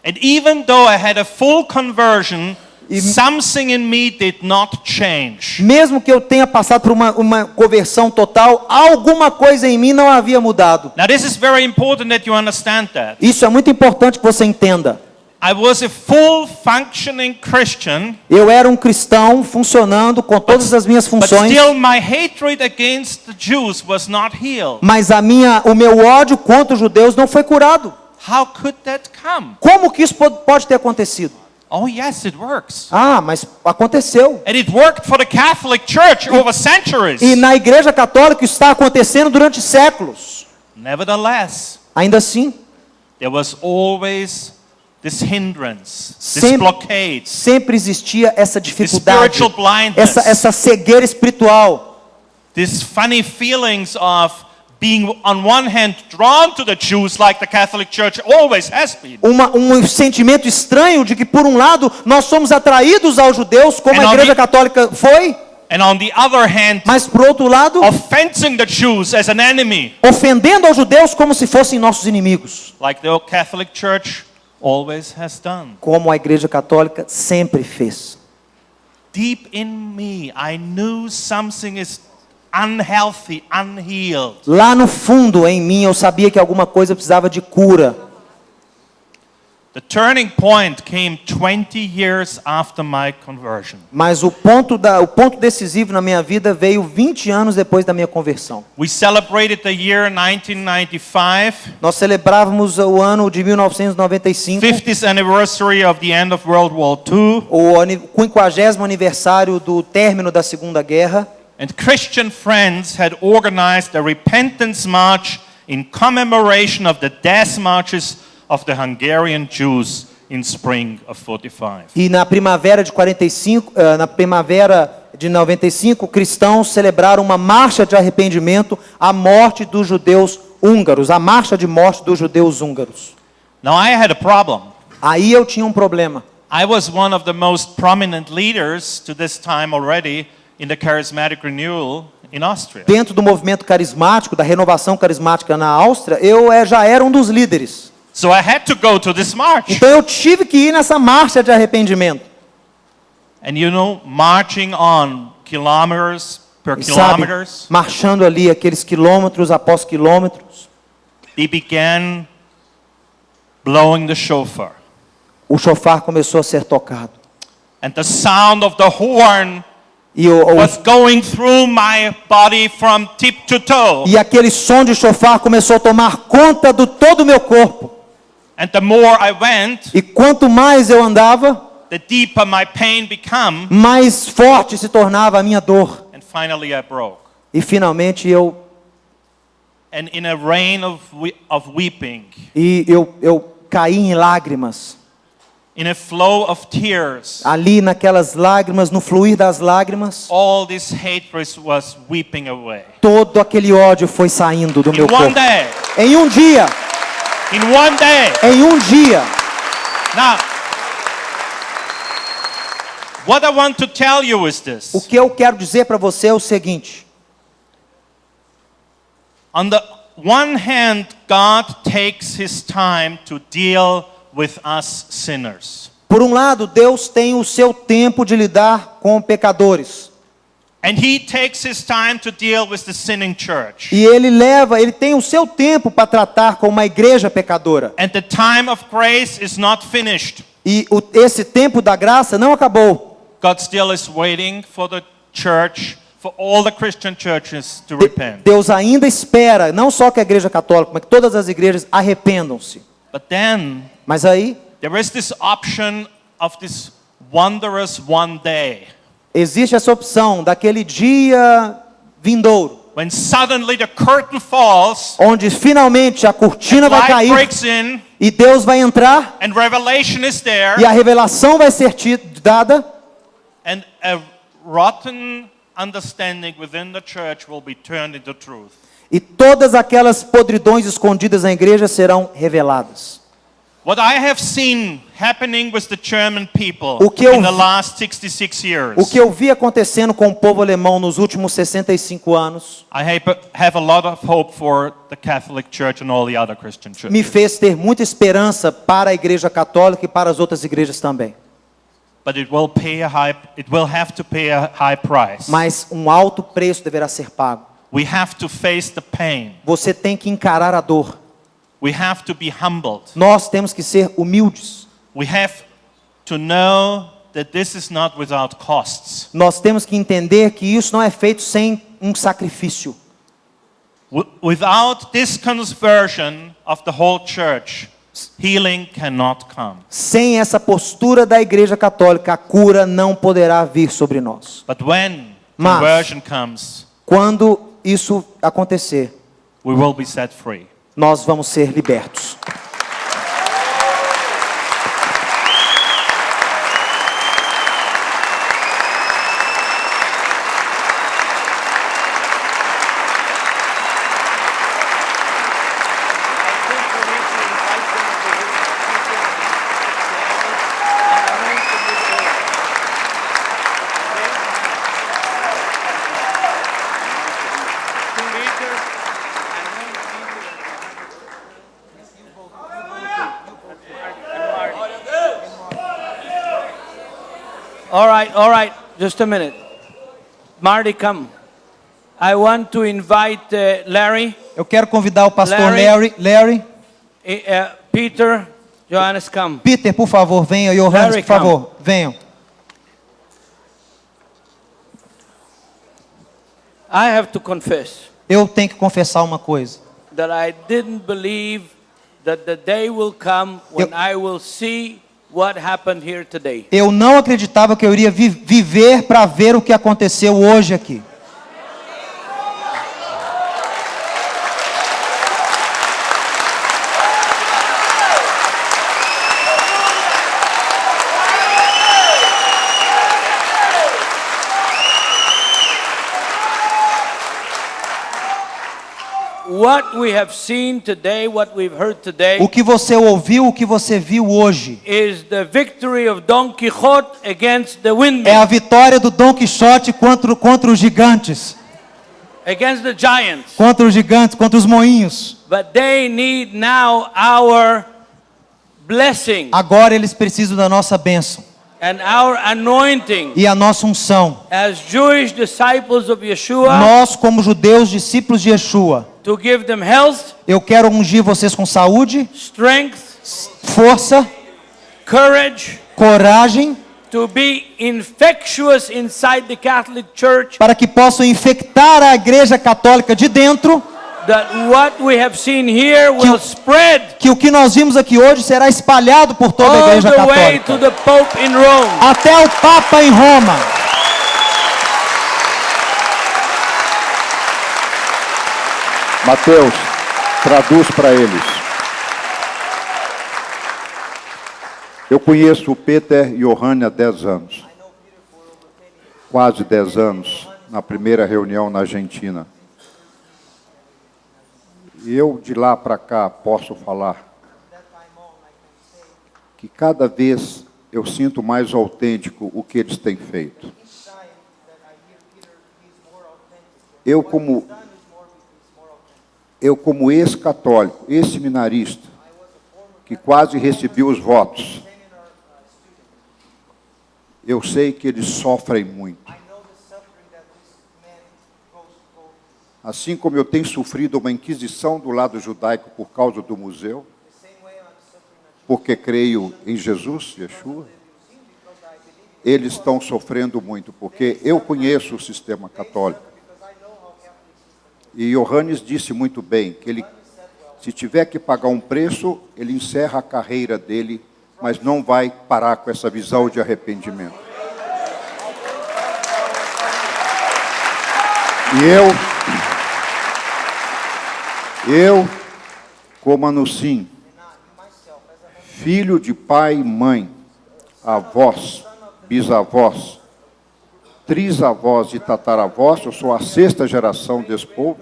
Speaker 3: And even though I had a full conversion,
Speaker 1: E-
Speaker 3: something in me did not change.
Speaker 1: Mesmo que eu tenha passado por uma conversão total, alguma coisa em mim não havia mudado.
Speaker 3: Now this is very important that you understand that.
Speaker 1: Isso é muito importante que você entenda.
Speaker 3: I was a full functioning Christian,
Speaker 1: Eu era um cristão funcionando com todas as minhas
Speaker 3: but
Speaker 1: funções,
Speaker 3: still my hatred against the Jews was not healed.
Speaker 1: mas o meu ódio contra os judeus não foi curado.
Speaker 3: How could that come?
Speaker 1: Como que isso pode ter acontecido?
Speaker 3: Oh yes, it works.
Speaker 1: Mas aconteceu.
Speaker 3: And it worked for the Catholic Church over centuries.
Speaker 1: E na Igreja Católica isso está acontecendo durante séculos.
Speaker 3: Nevertheless,
Speaker 1: Ainda assim,
Speaker 3: there was always this hindrance, this
Speaker 1: Sempre-
Speaker 3: blockade,
Speaker 1: sempre existia essa dificuldade,
Speaker 3: spiritual blindness.
Speaker 1: essa cegueira espiritual.
Speaker 3: these funny feelings of being on one hand drawn to the Jews like the Catholic Church always has been.
Speaker 1: Um sentimento estranho de que, por um lado, nós somos atraídos aos judeus, como
Speaker 3: And
Speaker 1: a
Speaker 3: on
Speaker 1: Igreja
Speaker 3: the-
Speaker 1: Católica foi,
Speaker 3: And on the other hand,
Speaker 1: mas, por outro lado,
Speaker 3: offending the Jews as an enemy,
Speaker 1: ofendendo aos judeus como se fossem nossos inimigos,
Speaker 3: like the Catholic Church always has done.
Speaker 1: como a Igreja Católica sempre fez.
Speaker 3: Deep in me, I knew something is unhealthy, unhealed.
Speaker 1: Lá no fundo, em mim, eu sabia que alguma coisa precisava de cura.
Speaker 3: The turning point came 20 years after my conversion.
Speaker 1: Mas o ponto decisivo na minha vida veio 20 anos depois da minha conversão.
Speaker 3: We celebrated the year 1995,
Speaker 1: Nós celebrávamos o ano de 1995,
Speaker 3: 50th anniversary of the end of World War II,
Speaker 1: o 50º aniversário do término da Segunda Guerra.
Speaker 3: and Christian friends had organized a repentance march in commemoration of the death marches of the Hungarian Jews in spring of 45.
Speaker 1: E na primavera de 95, cristãos celebraram uma marcha de arrependimento à morte dos judeus húngaros, a marcha de morte dos judeus húngaros.
Speaker 3: Now I had a problem.
Speaker 1: Aí eu tinha um problema.
Speaker 3: I was one of the most prominent leaders to this time already in the charismatic renewal in Austria.
Speaker 1: Dentro do movimento carismático, da renovação carismática na Áustria, eu já era um dos líderes.
Speaker 3: So I had to go to this march.
Speaker 1: Então eu tive que ir nessa marcha de arrependimento.
Speaker 3: And you know, marching on kilometers per
Speaker 1: E sabe,
Speaker 3: kilometers,
Speaker 1: marchando ali aqueles quilômetros após quilômetros,
Speaker 3: they began blowing the shofar.
Speaker 1: o shofar começou a ser tocado.
Speaker 3: And the sound of the horn
Speaker 1: E,
Speaker 3: was going through my body from tip to toe.
Speaker 1: e aquele som de shofar começou a tomar conta do todo o meu corpo.
Speaker 3: And the more I went,
Speaker 1: E quanto mais eu andava,
Speaker 3: the deeper my pain became,
Speaker 1: mais forte se tornava a minha dor.
Speaker 3: and finally I broke.
Speaker 1: E finalmente eu
Speaker 3: And in a rain of weeping,
Speaker 1: caí em lágrimas.
Speaker 3: in a flow of tears,
Speaker 1: Ali naquelas lágrimas, no fluir das lágrimas,
Speaker 3: all this hatred was weeping away.
Speaker 1: todo aquele ódio foi saindo do meu
Speaker 3: In one
Speaker 1: corpo.
Speaker 3: day,
Speaker 1: Em um dia,
Speaker 3: in one day.
Speaker 1: em um dia.
Speaker 3: Now, what I want to tell you is
Speaker 1: O
Speaker 3: this.
Speaker 1: que eu quero dizer para você é o seguinte.
Speaker 3: On the one hand, God takes his time to deal with us sinners.
Speaker 1: Por um lado, Deus tem o seu tempo de lidar com pecadores.
Speaker 3: And he takes his time to deal with the sinning church.
Speaker 1: E ele tem o seu tempo para tratar com uma igreja pecadora.
Speaker 3: And the time of grace is not finished.
Speaker 1: E esse tempo da graça não acabou.
Speaker 3: God still is waiting for the church, for all the Christian churches to repent.
Speaker 1: Deus ainda espera, não só que a igreja católica, mas que todas as igrejas arrependam-se.
Speaker 3: But then
Speaker 1: Mas aí,
Speaker 3: there is this option of this wondrous one day,
Speaker 1: existe essa opção daquele dia vindouro,
Speaker 3: when suddenly the curtain falls,
Speaker 1: onde finalmente a cortina vai
Speaker 3: light
Speaker 1: cair
Speaker 3: breaks in,
Speaker 1: e Deus vai entrar
Speaker 3: and revelation is there,
Speaker 1: e a revelação vai ser dada
Speaker 3: and a rotten understanding within the church will be turned into truth.
Speaker 1: e todas aquelas podridões escondidas na igreja serão reveladas.
Speaker 3: What I have seen happening with the German people
Speaker 1: O que eu
Speaker 3: in the
Speaker 1: vi-
Speaker 3: last 66 years,
Speaker 1: O que eu vi acontecendo com o povo alemão nos últimos 65 anos
Speaker 3: I have a lot of hope for the Catholic Church and all the other Christian churches.
Speaker 1: me fez ter muita esperança para a igreja católica e para as outras igrejas também.
Speaker 3: But it will have to pay a high price.
Speaker 1: Mas um alto preço deverá ser pago.
Speaker 3: We have to face the pain.
Speaker 1: Você tem que encarar a dor.
Speaker 3: We have to be humbled.
Speaker 1: Nós temos que ser humildes.
Speaker 3: We have to know that this is not without costs.
Speaker 1: Nós temos que entender que isso não é feito sem um sacrifício.
Speaker 3: Without this conversion of the whole church, healing cannot come.
Speaker 1: Sem essa postura da igreja católica, a cura não poderá vir sobre nós.
Speaker 3: But when
Speaker 1: Mas-
Speaker 3: conversion comes,
Speaker 1: Quando isso acontecer,
Speaker 3: we will be set free.
Speaker 1: nós vamos ser libertos.
Speaker 4: All right, just a minute. Marty, come. I want to invite Larry,
Speaker 1: Eu quero convidar o pastor
Speaker 4: Larry.
Speaker 1: Larry.
Speaker 4: Peter, Johannes, come.
Speaker 1: Peter, por favor, venha. Johannes,
Speaker 4: Larry,
Speaker 1: por favor, venham.
Speaker 4: I have to confess
Speaker 1: Eu tenho que confessar uma coisa.
Speaker 4: that I didn't believe that the day will come when I will see what happened here today.
Speaker 1: Eu não acreditava que eu iria viver para ver o que aconteceu hoje aqui.
Speaker 4: What we have seen today, what we've heard today,
Speaker 1: O que você ouviu, o que você viu hoje,
Speaker 4: is the victory of Don Quixote against the
Speaker 1: é a
Speaker 4: windmill,
Speaker 1: vitória do Dom Quixote contra os gigantes,
Speaker 4: against the giants.
Speaker 1: contra os moinhos.
Speaker 4: But they need now our blessing
Speaker 1: Agora eles precisam da nossa bênção
Speaker 4: and our anointing
Speaker 1: e a nossa unção.
Speaker 4: as Jewish disciples of Yeshua
Speaker 1: Nós, como judeus, discípulos de Yeshua,
Speaker 4: to give them health,
Speaker 1: eu quero ungir vocês com saúde,
Speaker 4: strength,
Speaker 1: força,
Speaker 4: courage,
Speaker 1: coragem,
Speaker 4: to be infectious inside the Catholic Church
Speaker 1: para que possam infectar a igreja católica de dentro
Speaker 4: that what we have seen here will spread
Speaker 1: que o que nós vimos aqui hoje será espalhado por toda a
Speaker 4: all
Speaker 1: Igreja
Speaker 4: the way
Speaker 1: Católica,
Speaker 4: to the Pope in Rome.
Speaker 1: até o Papa em Roma.
Speaker 5: Mateus, traduz para eles. Eu conheço o Peter Johanne há 10 anos. Quase 10 anos, na primeira reunião na Argentina. E eu, de lá para cá, posso falar que cada vez eu sinto mais autêntico o que eles têm feito. Eu, como ex-católico, ex-seminarista, que quase recebi os votos, eu sei que eles sofrem muito. Assim como eu tenho sofrido uma inquisição do lado judaico por causa do museu, porque creio em Jesus, Yeshua, eles estão sofrendo muito, porque eu conheço o sistema católico. E Johannes disse muito bem que ele, se tiver que pagar um preço, ele encerra a carreira dele, mas não vai parar com essa visão de arrependimento. E eu, como Anusim, filho de pai e mãe, avós, bisavós, trisavós e tataravós, eu sou a 6ª geração desse povo,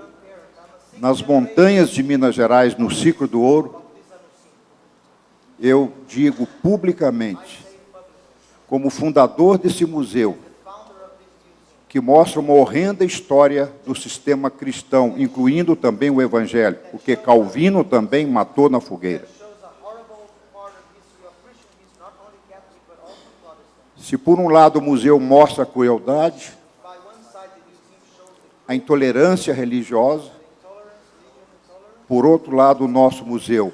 Speaker 5: nas montanhas de Minas Gerais, no ciclo do ouro, eu digo publicamente, como fundador desse museu, que mostra uma horrenda história do sistema cristão, incluindo também o evangelho, porque Calvino também matou na fogueira. Se por um lado o museu mostra a crueldade, a intolerância religiosa, por outro lado o nosso museu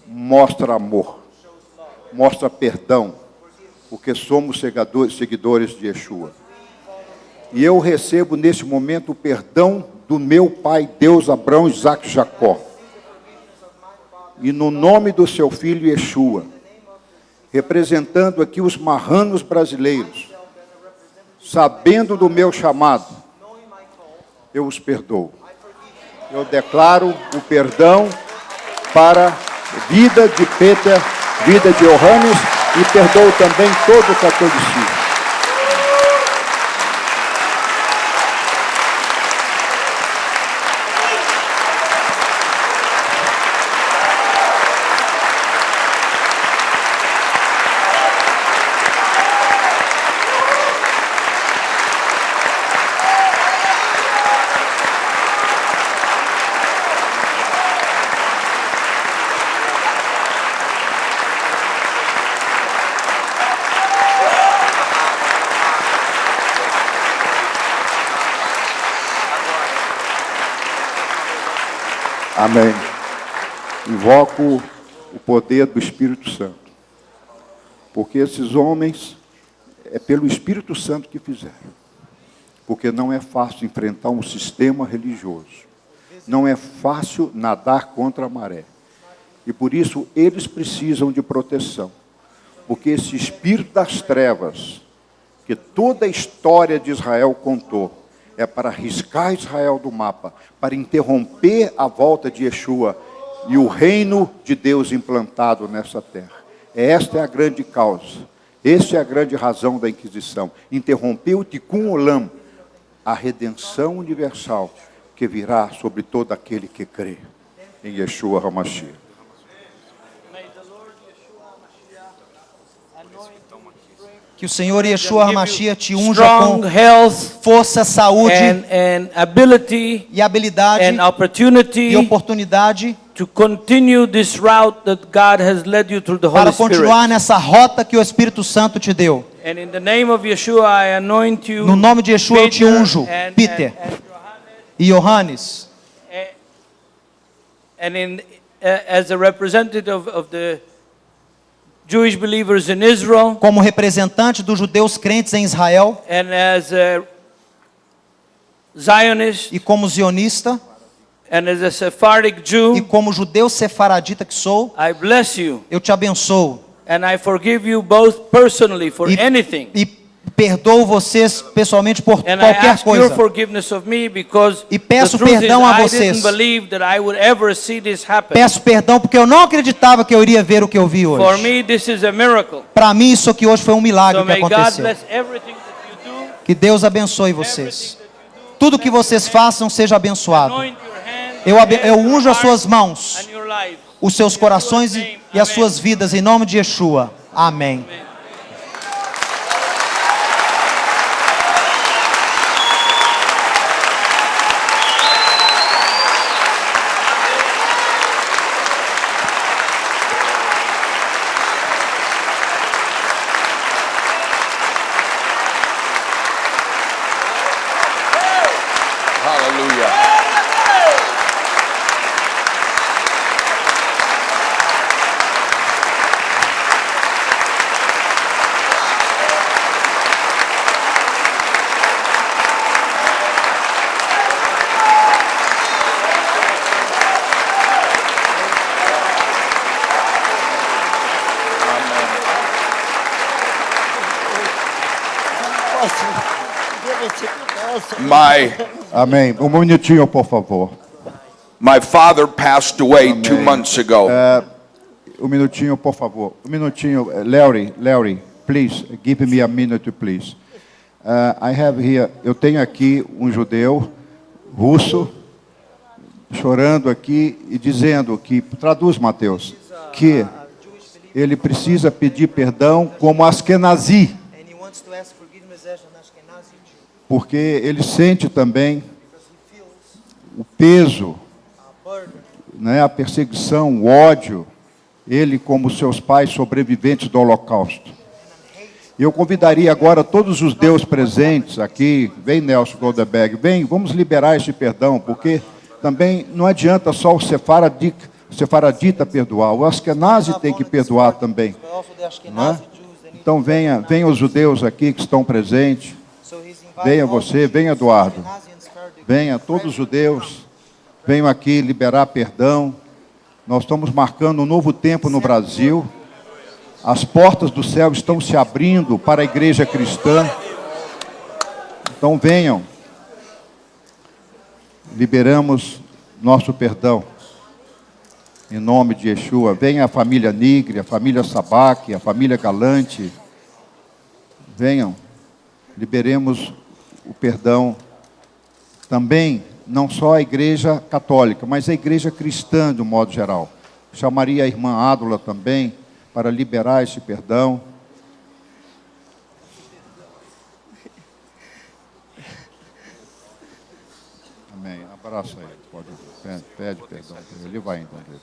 Speaker 5: mostra amor, mostra perdão, porque somos seguidores de Yeshua. E eu recebo neste momento o perdão do meu pai, Deus, Abraão, Isaac e Jacó. E no nome do seu filho Yeshua, representando aqui os marranos brasileiros, sabendo do meu chamado, eu os perdoo. Eu declaro o perdão para a vida de Peter, vida de Johannes, e perdoo também todo o catolicismo. Amém. Invoco o poder do Espírito Santo. Porque esses homens, é pelo Espírito Santo que fizeram. Porque não é fácil enfrentar um sistema religioso. Não é fácil nadar contra a maré. E por isso eles precisam de proteção. Porque esse espírito das trevas, que toda a história de Israel contou, é para riscar Israel do mapa, para interromper a volta de Yeshua e o reino de Deus implantado nessa terra. Esta é a grande causa, essa é a grande razão da Inquisição. Interromper o Tikkun Olam, a redenção universal que virá sobre todo aquele que crê em Yeshua HaMashiach.
Speaker 1: Que o Senhor Yeshua HaMashiach te unja
Speaker 4: Strong
Speaker 1: com
Speaker 4: health
Speaker 1: força, saúde
Speaker 4: and ability
Speaker 1: e habilidade
Speaker 4: and opportunity
Speaker 1: e oportunidade
Speaker 4: to continue this route that God has led you through the Holy
Speaker 1: para
Speaker 4: Spirit.
Speaker 1: continuar nessa rota que o Espírito Santo te deu.
Speaker 4: And in the name of Yeshua, I anoint you.
Speaker 1: No nome de Yeshua eu te
Speaker 4: Peter
Speaker 1: unjo, Peter e Johannes.
Speaker 4: And as a representative of the Jewish believers in Israel,
Speaker 1: Como representante dos judeus crentes em Israel
Speaker 4: and as a Zionist,
Speaker 1: e como zionista,
Speaker 4: And as a Sephardic
Speaker 1: E
Speaker 4: Jew,
Speaker 1: como judeu sefaradita que sou,
Speaker 4: I bless you.
Speaker 1: eu te abençoo.
Speaker 4: And I forgive you both personally for anything.
Speaker 1: E perdoo vocês pessoalmente por
Speaker 4: And I
Speaker 1: qualquer
Speaker 4: ask your
Speaker 1: coisa.
Speaker 4: forgiveness of me because
Speaker 1: E peço
Speaker 4: the truth
Speaker 1: perdão a
Speaker 4: is I
Speaker 1: vocês.
Speaker 4: didn't believe that I would ever see this happen.
Speaker 1: Peço perdão porque eu não acreditava que eu iria ver o que eu vi
Speaker 4: For
Speaker 1: hoje.
Speaker 4: me, this is a miracle.
Speaker 1: Para mim, isso aqui hoje foi um milagre
Speaker 4: So
Speaker 1: que
Speaker 4: may God
Speaker 1: aconteceu.
Speaker 4: bless everything that you do.
Speaker 1: Que Deus abençoe vocês. Tudo que vocês façam seja abençoado.
Speaker 4: Anoint your hand,
Speaker 1: Eu
Speaker 4: your
Speaker 1: unjo as
Speaker 4: heart,
Speaker 1: suas mãos,
Speaker 4: and your lives.
Speaker 1: os seus corações
Speaker 4: name,
Speaker 1: e as
Speaker 4: amen.
Speaker 1: suas vidas, em nome de Yeshua. Amém.
Speaker 6: Hallelujah.
Speaker 5: Amém. Um minutinho, por favor.
Speaker 6: My father passed away 2 months ago.
Speaker 5: Um minutinho, por favor. Um minutinho. Larry, please, give me a minute, please. I have here, eu tenho aqui um judeu russo chorando aqui e dizendo que, traduz, Mateus, que ele precisa pedir perdão como Askenazi, porque ele sente também o peso, né, a perseguição, o ódio, ele como seus pais sobreviventes do Holocausto. Eu convidaria agora todos os judeus presentes aqui, vem Nelson Goldenberg, vem, vamos liberar este perdão, porque também não adianta só o sefaradita perdoar, o Askenazi tem que perdoar também. Não é? Então venha os judeus aqui que estão presentes, venha você, venha Eduardo, venha todos os judeus, venham aqui liberar perdão. Nós estamos marcando um novo tempo no Brasil. As portas do céu estão se abrindo para a igreja cristã. Então venham. Liberamos nosso perdão. Em nome de Yeshua. Venha a família Nigre, a família Sabaque, a família Galante. Venham. Liberemos o perdão. Também, não só a igreja católica, mas a igreja cristã, de um modo geral. Chamaria a irmã Ádula também, para liberar esse perdão. Amém. Abraça ele. Pede perdão. Ele vai entender.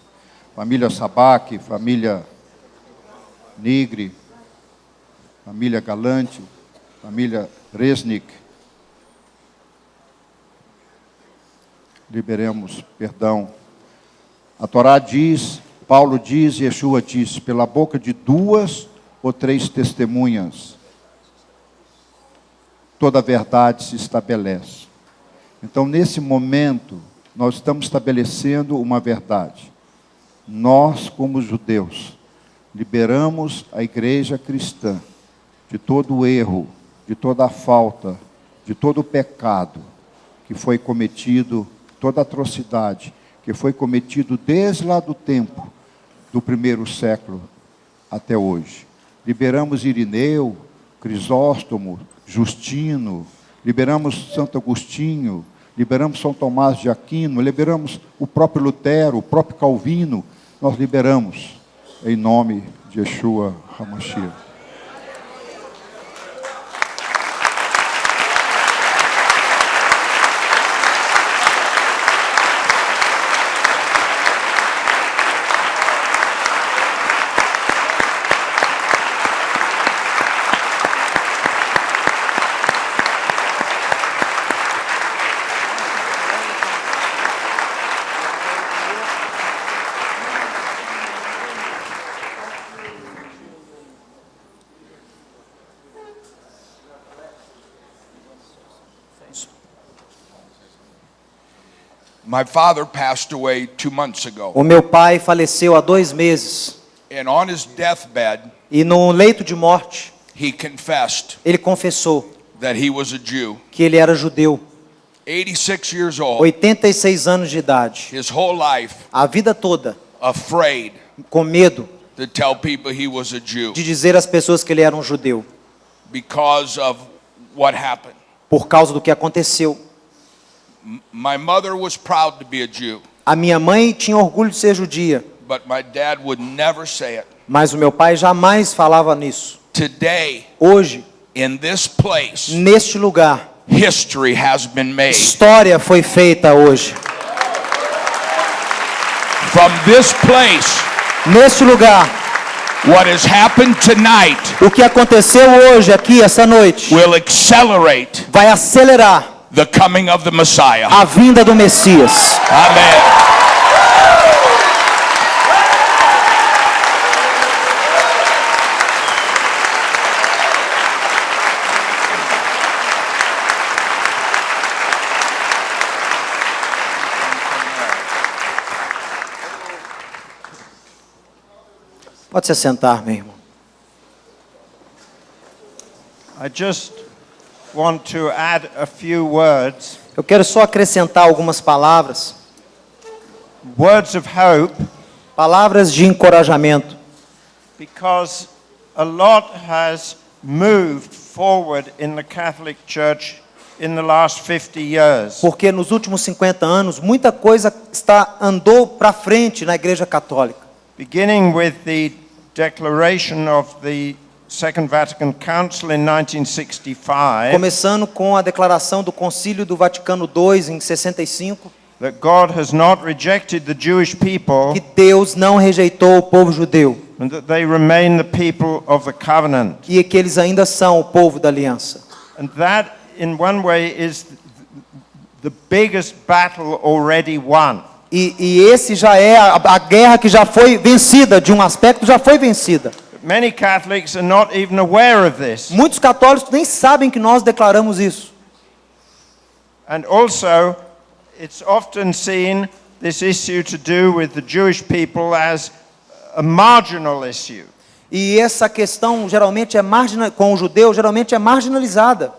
Speaker 5: Família Sabaque, família Nigre, família Galante, família Resnick. Liberemos perdão. A Torá diz, Paulo diz, Yeshua diz, pela boca de 2 ou 3 testemunhas, toda a verdade se estabelece. Então, nesse momento, nós estamos estabelecendo uma verdade. Nós, como judeus, liberamos a igreja cristã de todo o erro, de toda a falta, de todo o pecado que foi cometido, toda a atrocidade que foi cometido desde lá do tempo do 1º século até hoje. Liberamos Irineu, Crisóstomo, Justino, liberamos Santo Agostinho, liberamos São Tomás de Aquino, liberamos o próprio Lutero, o próprio Calvino, nós liberamos em nome de Yeshua HaMashiach.
Speaker 6: My father passed away 2 months ago.
Speaker 1: O meu pai faleceu há 2 meses.
Speaker 6: And on his deathbed,
Speaker 1: E no leito de morte,
Speaker 6: he confessed
Speaker 1: ele confessou
Speaker 6: that he was a Jew.
Speaker 1: que ele era judeu.
Speaker 6: 86 years old,
Speaker 1: 86 anos de idade.
Speaker 6: his whole life
Speaker 1: A vida toda
Speaker 6: afraid
Speaker 1: com medo
Speaker 6: to tell people he was a Jew
Speaker 1: de dizer às pessoas que ele era um judeu.
Speaker 6: because of what happened.
Speaker 1: Por causa do que aconteceu.
Speaker 6: My mother was proud to be a Jew,
Speaker 1: A minha mãe tinha orgulho de ser judia.
Speaker 6: but my dad would never say it.
Speaker 1: Mas o meu pai jamais falava nisso.
Speaker 6: Today,
Speaker 1: Hoje,
Speaker 6: in this place,
Speaker 1: neste lugar,
Speaker 6: history has been made.
Speaker 1: história foi feita hoje.
Speaker 6: From this place,
Speaker 1: Neste lugar,
Speaker 6: what has happened tonight
Speaker 1: o que aconteceu hoje aqui, essa noite,
Speaker 6: will accelerate
Speaker 1: vai acelerar
Speaker 6: the coming of the Messiah.
Speaker 1: a vinda do Messias.
Speaker 6: Amen.
Speaker 1: Pode se sentar, meu irmão.
Speaker 2: I just want to add a few words,
Speaker 1: Eu quero só acrescentar algumas palavras,
Speaker 2: words of hope,
Speaker 1: palavras de encorajamento,
Speaker 2: because a lot has moved forward in the Catholic Church in the last 50 years.
Speaker 1: porque nos últimos 50 anos muita coisa andou para frente na Igreja Católica.
Speaker 2: Beginning with the declaration of the Second Vatican Council in 1965,
Speaker 1: Começando com a declaração do Concílio do Vaticano II em 65,
Speaker 2: that God has not rejected the Jewish people
Speaker 1: que Deus não rejeitou o povo judeu
Speaker 2: and that they remain the people of the covenant.
Speaker 1: e que eles ainda são o povo da aliança.
Speaker 2: And that, in one way, is the biggest battle already won.
Speaker 1: E esse já é a guerra que já foi vencida, de um aspecto já foi vencida.
Speaker 2: Many Catholics are not even aware of this.
Speaker 1: Muitos católicos nem sabem que nós declaramos isso.
Speaker 2: And also, it's often seen, this issue to do with the Jewish people, as a marginal issue.
Speaker 1: E essa questão geralmente com o judeu geralmente é marginalizada.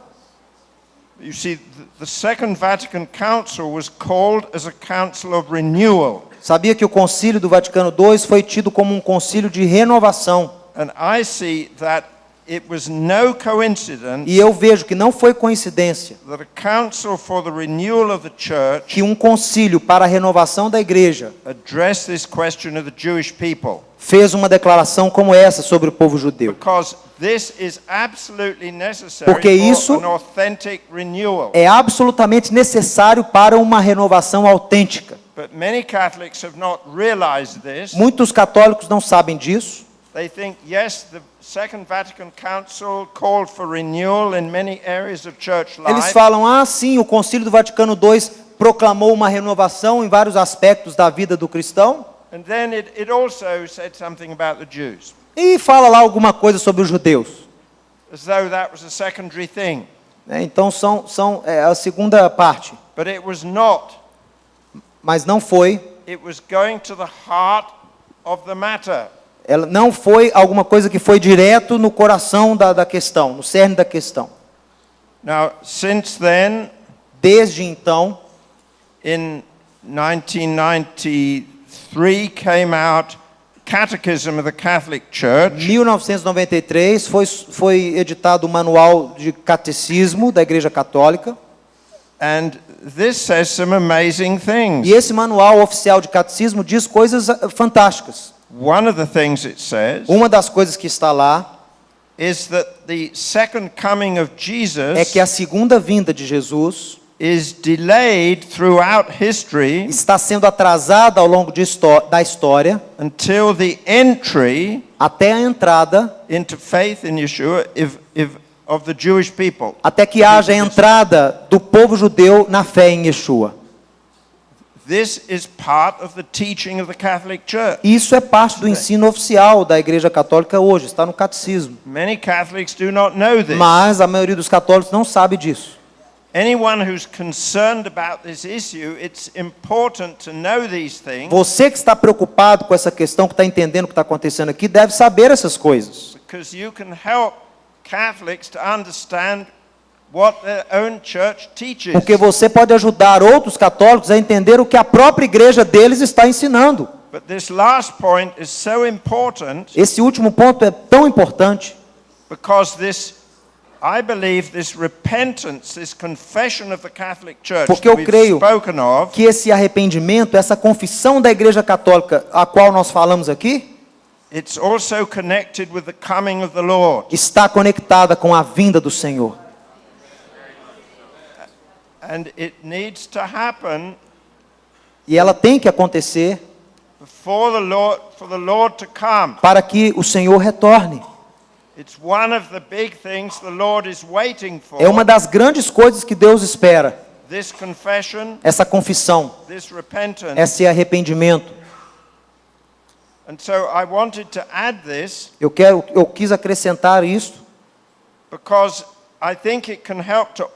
Speaker 2: You see, the Second Vatican Council was called as a council of renewal.
Speaker 1: Sabia que o Concílio do Vaticano II foi tido como um concílio de renovação.
Speaker 2: And I see that it was no coincidence
Speaker 1: E eu vejo que não foi coincidência
Speaker 2: that a council for the renewal of the church
Speaker 1: que um concílio para a renovação da igreja
Speaker 2: addressed this question of the Jewish people.
Speaker 1: fez uma declaração como essa sobre o povo judeu.
Speaker 2: Because this is absolutely necessary
Speaker 1: Porque isso
Speaker 2: for an authentic renewal.
Speaker 1: É absolutamente necessário para uma renovação autêntica.
Speaker 2: But many Catholics have not realized this.
Speaker 1: Muitos católicos não sabem disso.
Speaker 2: They think, yes, the Second Vatican Council called for renewal in many areas of church
Speaker 1: Eles
Speaker 2: life.
Speaker 1: falam, sim, o Concílio do Vaticano II proclamou uma renovação em vários aspectos da vida do cristão.
Speaker 2: And then it also said something about the Jews,
Speaker 1: E fala lá alguma coisa sobre os judeus.
Speaker 2: as though that was a secondary thing.
Speaker 1: Então é a segunda parte.
Speaker 2: But it was not.
Speaker 1: Mas não foi.
Speaker 2: It was going to the heart of the matter.
Speaker 1: Ela não foi alguma coisa que foi direto no coração da questão, no cerne da questão.
Speaker 2: Now, since then,
Speaker 1: Desde então,
Speaker 2: in 1993 came out Catechism of the Catholic Church,
Speaker 1: 1993 foi editado o Manual de Catecismo da Igreja Católica.
Speaker 2: and this says some amazing things.
Speaker 1: E esse manual oficial de catecismo diz coisas fantásticas.
Speaker 2: One of the things it says
Speaker 1: Uma das coisas que está lá
Speaker 2: is that the second coming of
Speaker 1: é
Speaker 2: Jesus
Speaker 1: que a segunda vinda de Jesus
Speaker 2: is delayed throughout history
Speaker 1: está sendo atrasada ao longo da história
Speaker 2: until the entry
Speaker 1: até a entrada,
Speaker 2: into faith in Yeshua of the Jewish people.
Speaker 1: até que haja a entrada do povo judeu na fé em Yeshua.
Speaker 2: This is part of the teaching of the Catholic Church.
Speaker 1: Isso é parte do ensino oficial da Igreja Católica hoje, está no catecismo.
Speaker 2: Many Catholics do not know this.
Speaker 1: Mas a maioria dos católicos não sabe disso.
Speaker 2: anyone who's concerned about this issue, it's important to know these things
Speaker 1: Você que está preocupado com essa questão, que está entendendo o que está acontecendo aqui, deve saber essas coisas.
Speaker 2: because you can help Catholics to understand what their own church teaches.
Speaker 1: Porque você pode ajudar outros católicos a entender o que a própria igreja deles está ensinando.
Speaker 2: But this last point is so important
Speaker 1: Esse último ponto é tão importante,
Speaker 2: because I believe this repentance, this confession of the Catholic Church
Speaker 1: porque
Speaker 2: that
Speaker 1: eu
Speaker 2: we've
Speaker 1: creio
Speaker 2: spoken of,
Speaker 1: que esse arrependimento, essa confissão da igreja católica, a qual nós falamos aqui,
Speaker 2: it's also connected with the coming of the Lord.
Speaker 1: está conectada com a vinda do Senhor.
Speaker 2: And it needs to happen
Speaker 1: E ela tem que acontecer
Speaker 2: for the Lord to come.
Speaker 1: para que o Senhor retorne.
Speaker 2: It's one of the big things the Lord is waiting for.
Speaker 1: É uma das grandes coisas que Deus espera.
Speaker 2: This confession,
Speaker 1: Essa confissão,
Speaker 2: this repentance.
Speaker 1: esse arrependimento.
Speaker 2: And so I wanted to add this
Speaker 1: Eu quis acrescentar isso,
Speaker 2: because I think it can help to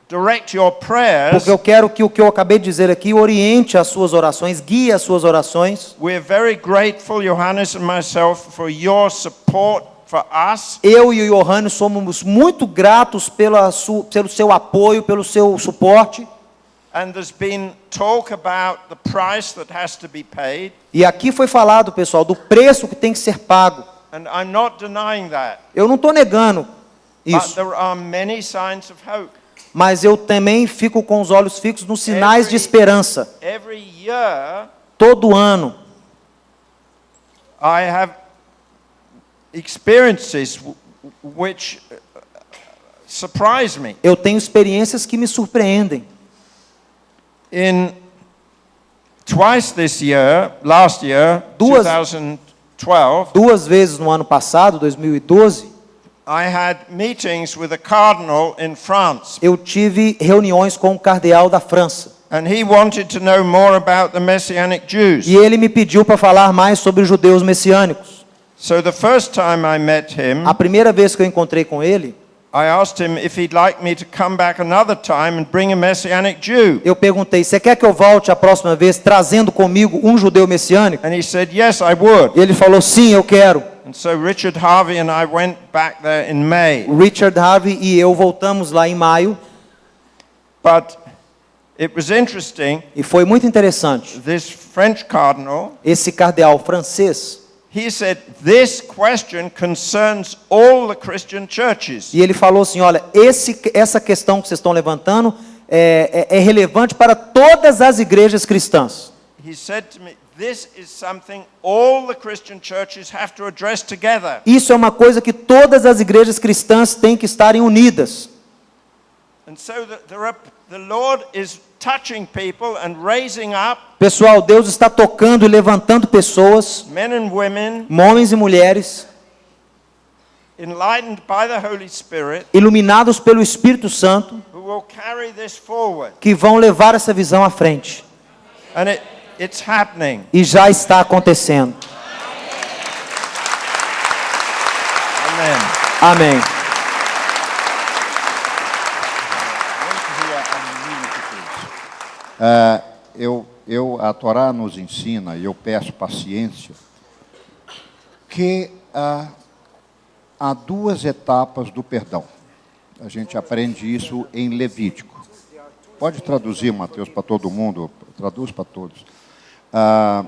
Speaker 2: direct your prayers.
Speaker 1: porque eu quero que o que eu acabei de dizer aqui oriente as suas orações, guie as suas orações.
Speaker 2: We're very grateful, Johannes and myself, for your support for us.
Speaker 1: Eu e o Johannes somos muito gratos pelo seu apoio, pelo seu suporte.
Speaker 2: And there's been talk about the price that has to be paid.
Speaker 1: E aqui foi falado, pessoal, do preço que tem que ser pago.
Speaker 2: And I'm not denying that.
Speaker 1: Eu não estou negando
Speaker 2: But
Speaker 1: isso,
Speaker 2: there are many signs of hope.
Speaker 1: mas eu também fico com os olhos fixos nos sinais de esperança.
Speaker 2: Every year
Speaker 1: Todo ano
Speaker 2: I have experiences which surprise me.
Speaker 1: eu tenho experiências que me surpreendem.
Speaker 2: Twice this year, last year,
Speaker 1: Duas-
Speaker 2: 2012,
Speaker 1: 2 vezes no ano passado, 2012,
Speaker 2: I had meetings with a cardinal in France,
Speaker 1: eu tive reuniões com o cardeal da França.
Speaker 2: and he wanted to know more about the Messianic Jews.
Speaker 1: E ele me pediu para falar mais sobre os judeus messiânicos.
Speaker 2: So the first time I met him,
Speaker 1: A primeira vez que eu encontrei com ele,
Speaker 2: I asked him if he'd like me to come back another time and bring a Messianic Jew.
Speaker 1: eu perguntei: você quer que eu volte a próxima vez trazendo comigo um judeu messiânico?
Speaker 2: And he said, yes, I would.
Speaker 1: E ele falou: sim, eu quero.
Speaker 2: And so Richard Harvey and I went back there in May.
Speaker 1: O Richard Harvey e eu voltamos lá em maio,
Speaker 2: But it was interesting,
Speaker 1: e foi muito interessante.
Speaker 2: this French cardinal,
Speaker 1: Esse cardeal francês,
Speaker 2: he said, this question concerns all the Christian churches.
Speaker 1: e ele falou assim: olha, essa questão que vocês estão levantando é relevante para todas as igrejas cristãs.
Speaker 2: He said to me, this is something all the Christian churches have to address together.
Speaker 1: Isso é uma coisa que todas as igrejas cristãs têm que estarem unidas.
Speaker 2: And so the Lord is touching people and raising up
Speaker 1: Pessoal, Deus está tocando e levantando pessoas,
Speaker 2: men and women
Speaker 1: homens e mulheres,
Speaker 2: enlightened by the Holy Spirit
Speaker 1: iluminados pelo Espírito Santo,
Speaker 2: who will carry this forward.
Speaker 1: que vão levar essa visão à frente.
Speaker 2: And it's happening.
Speaker 1: E já está acontecendo.
Speaker 2: Amen.
Speaker 1: Amém.
Speaker 5: A Torá nos ensina, e eu peço paciência, que há duas etapas do perdão. A gente aprende isso em Levítico. Pode traduzir, Mateus, para todo mundo? Traduz para todos. A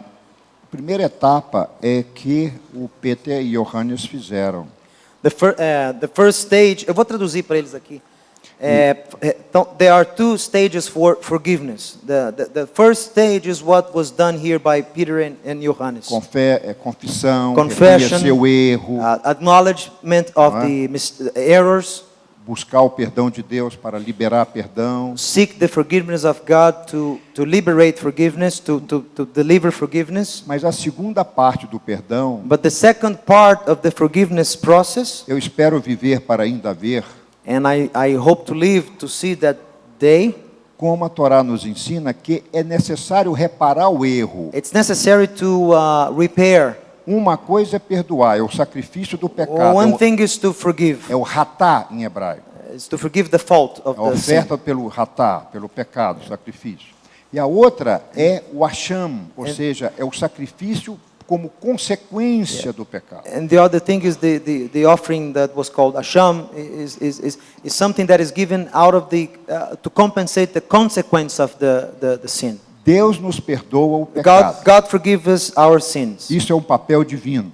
Speaker 5: primeira etapa é que o Peter e Johannes fizeram.
Speaker 1: The first stage, eu vou traduzir para eles aqui. Então, there are two stages for forgiveness. The first stage is what was done here by Peter and Johannes.
Speaker 5: Confissão,
Speaker 1: Confession,
Speaker 5: reconhecer o erro,
Speaker 1: acknowledgement of the errors,
Speaker 5: buscar o perdão de Deus para liberar perdão.
Speaker 1: seek the forgiveness of God to liberate forgiveness, to deliver forgiveness.
Speaker 5: Mas a segunda parte do perdão,
Speaker 1: But the second part of the forgiveness process,
Speaker 5: eu espero viver para ainda ver,
Speaker 1: and I hope to live to see that day,
Speaker 5: como a Torá nos ensina, que é necessário reparar o erro.
Speaker 1: it's necessary to repair.
Speaker 5: Uma coisa é perdoar, é o sacrifício do pecado,
Speaker 1: One thing is to forgive.
Speaker 5: é o ratá em hebraico.
Speaker 1: is to forgive the fault of
Speaker 5: A
Speaker 1: the sin.
Speaker 5: oferta pelo ratá, pelo pecado, sacrifício. E a outra é o Hasham, ou seja, é o sacrifício como consequência do pecado.
Speaker 1: And the other thing is the offering that was called Asham is something that is given out of to compensate the consequence of the sin.
Speaker 5: Deus nos perdoa o pecado.
Speaker 1: God forgives our sins.
Speaker 5: Isso é um papel divino.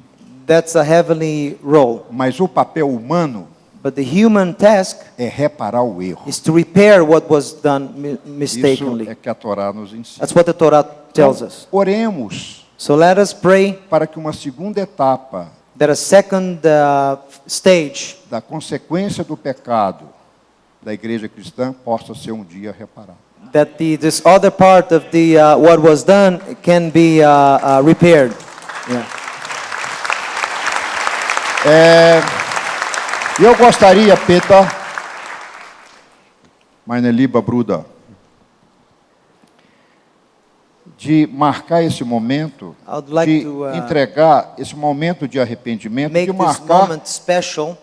Speaker 1: That's a heavenly role.
Speaker 5: Mas o papel humano
Speaker 1: But the human task
Speaker 5: é reparar o erro.
Speaker 1: is to repair what was done
Speaker 5: Isso
Speaker 1: mistakenly.
Speaker 5: é que a Torá nos ensina.
Speaker 1: That's what the Torah tells us.
Speaker 5: Oremos
Speaker 1: So let us pray
Speaker 5: para que uma segunda etapa
Speaker 1: that a second stage
Speaker 5: da consequência do pecado da igreja cristã possa ser um dia reparada.
Speaker 1: that this other part of what was done can be repaired. Yeah.
Speaker 5: E eu gostaria, Peter, meine liebe Bruder, de marcar esse momento,
Speaker 1: I would like
Speaker 5: de
Speaker 1: to,
Speaker 5: entregar esse momento de arrependimento,
Speaker 1: Make
Speaker 5: de
Speaker 1: this
Speaker 5: marcar.
Speaker 1: moment special.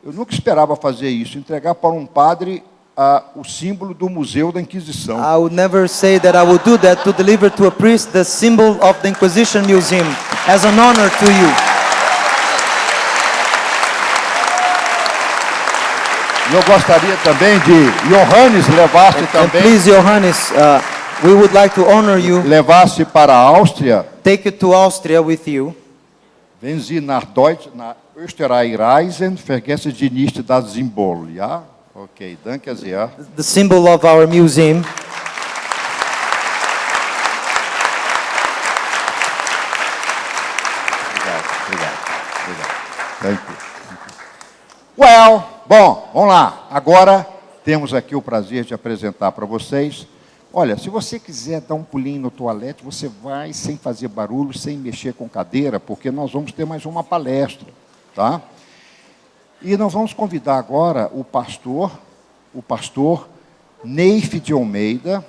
Speaker 5: Eu nunca esperava fazer isso, entregar para um padre o símbolo do Museu da Inquisição.
Speaker 1: I would never say that I would do that, to deliver to a priest the symbol of the Inquisition Museum as an honor to you.
Speaker 5: E eu gostaria também de Johannes levasse
Speaker 1: And
Speaker 5: também,
Speaker 1: please, Johannes, we would like to honor you.
Speaker 5: levasse para a Áustria.
Speaker 1: Take it to Austria with you.
Speaker 5: Wenn Sie nach Österreich reisen, vergessen Sie nicht das Symbol, ja? Okay, danke sehr.
Speaker 1: The symbol of our museum.
Speaker 5: Obrigado. Thank you. Well, bom, vamos lá. Agora temos aqui o prazer de apresentar para vocês. Olha, se você quiser dar um pulinho no toalete, você vai sem fazer barulho, sem mexer com cadeira, porque nós vamos ter mais uma palestra, tá? E nós vamos convidar agora o pastor Neif de Almeida,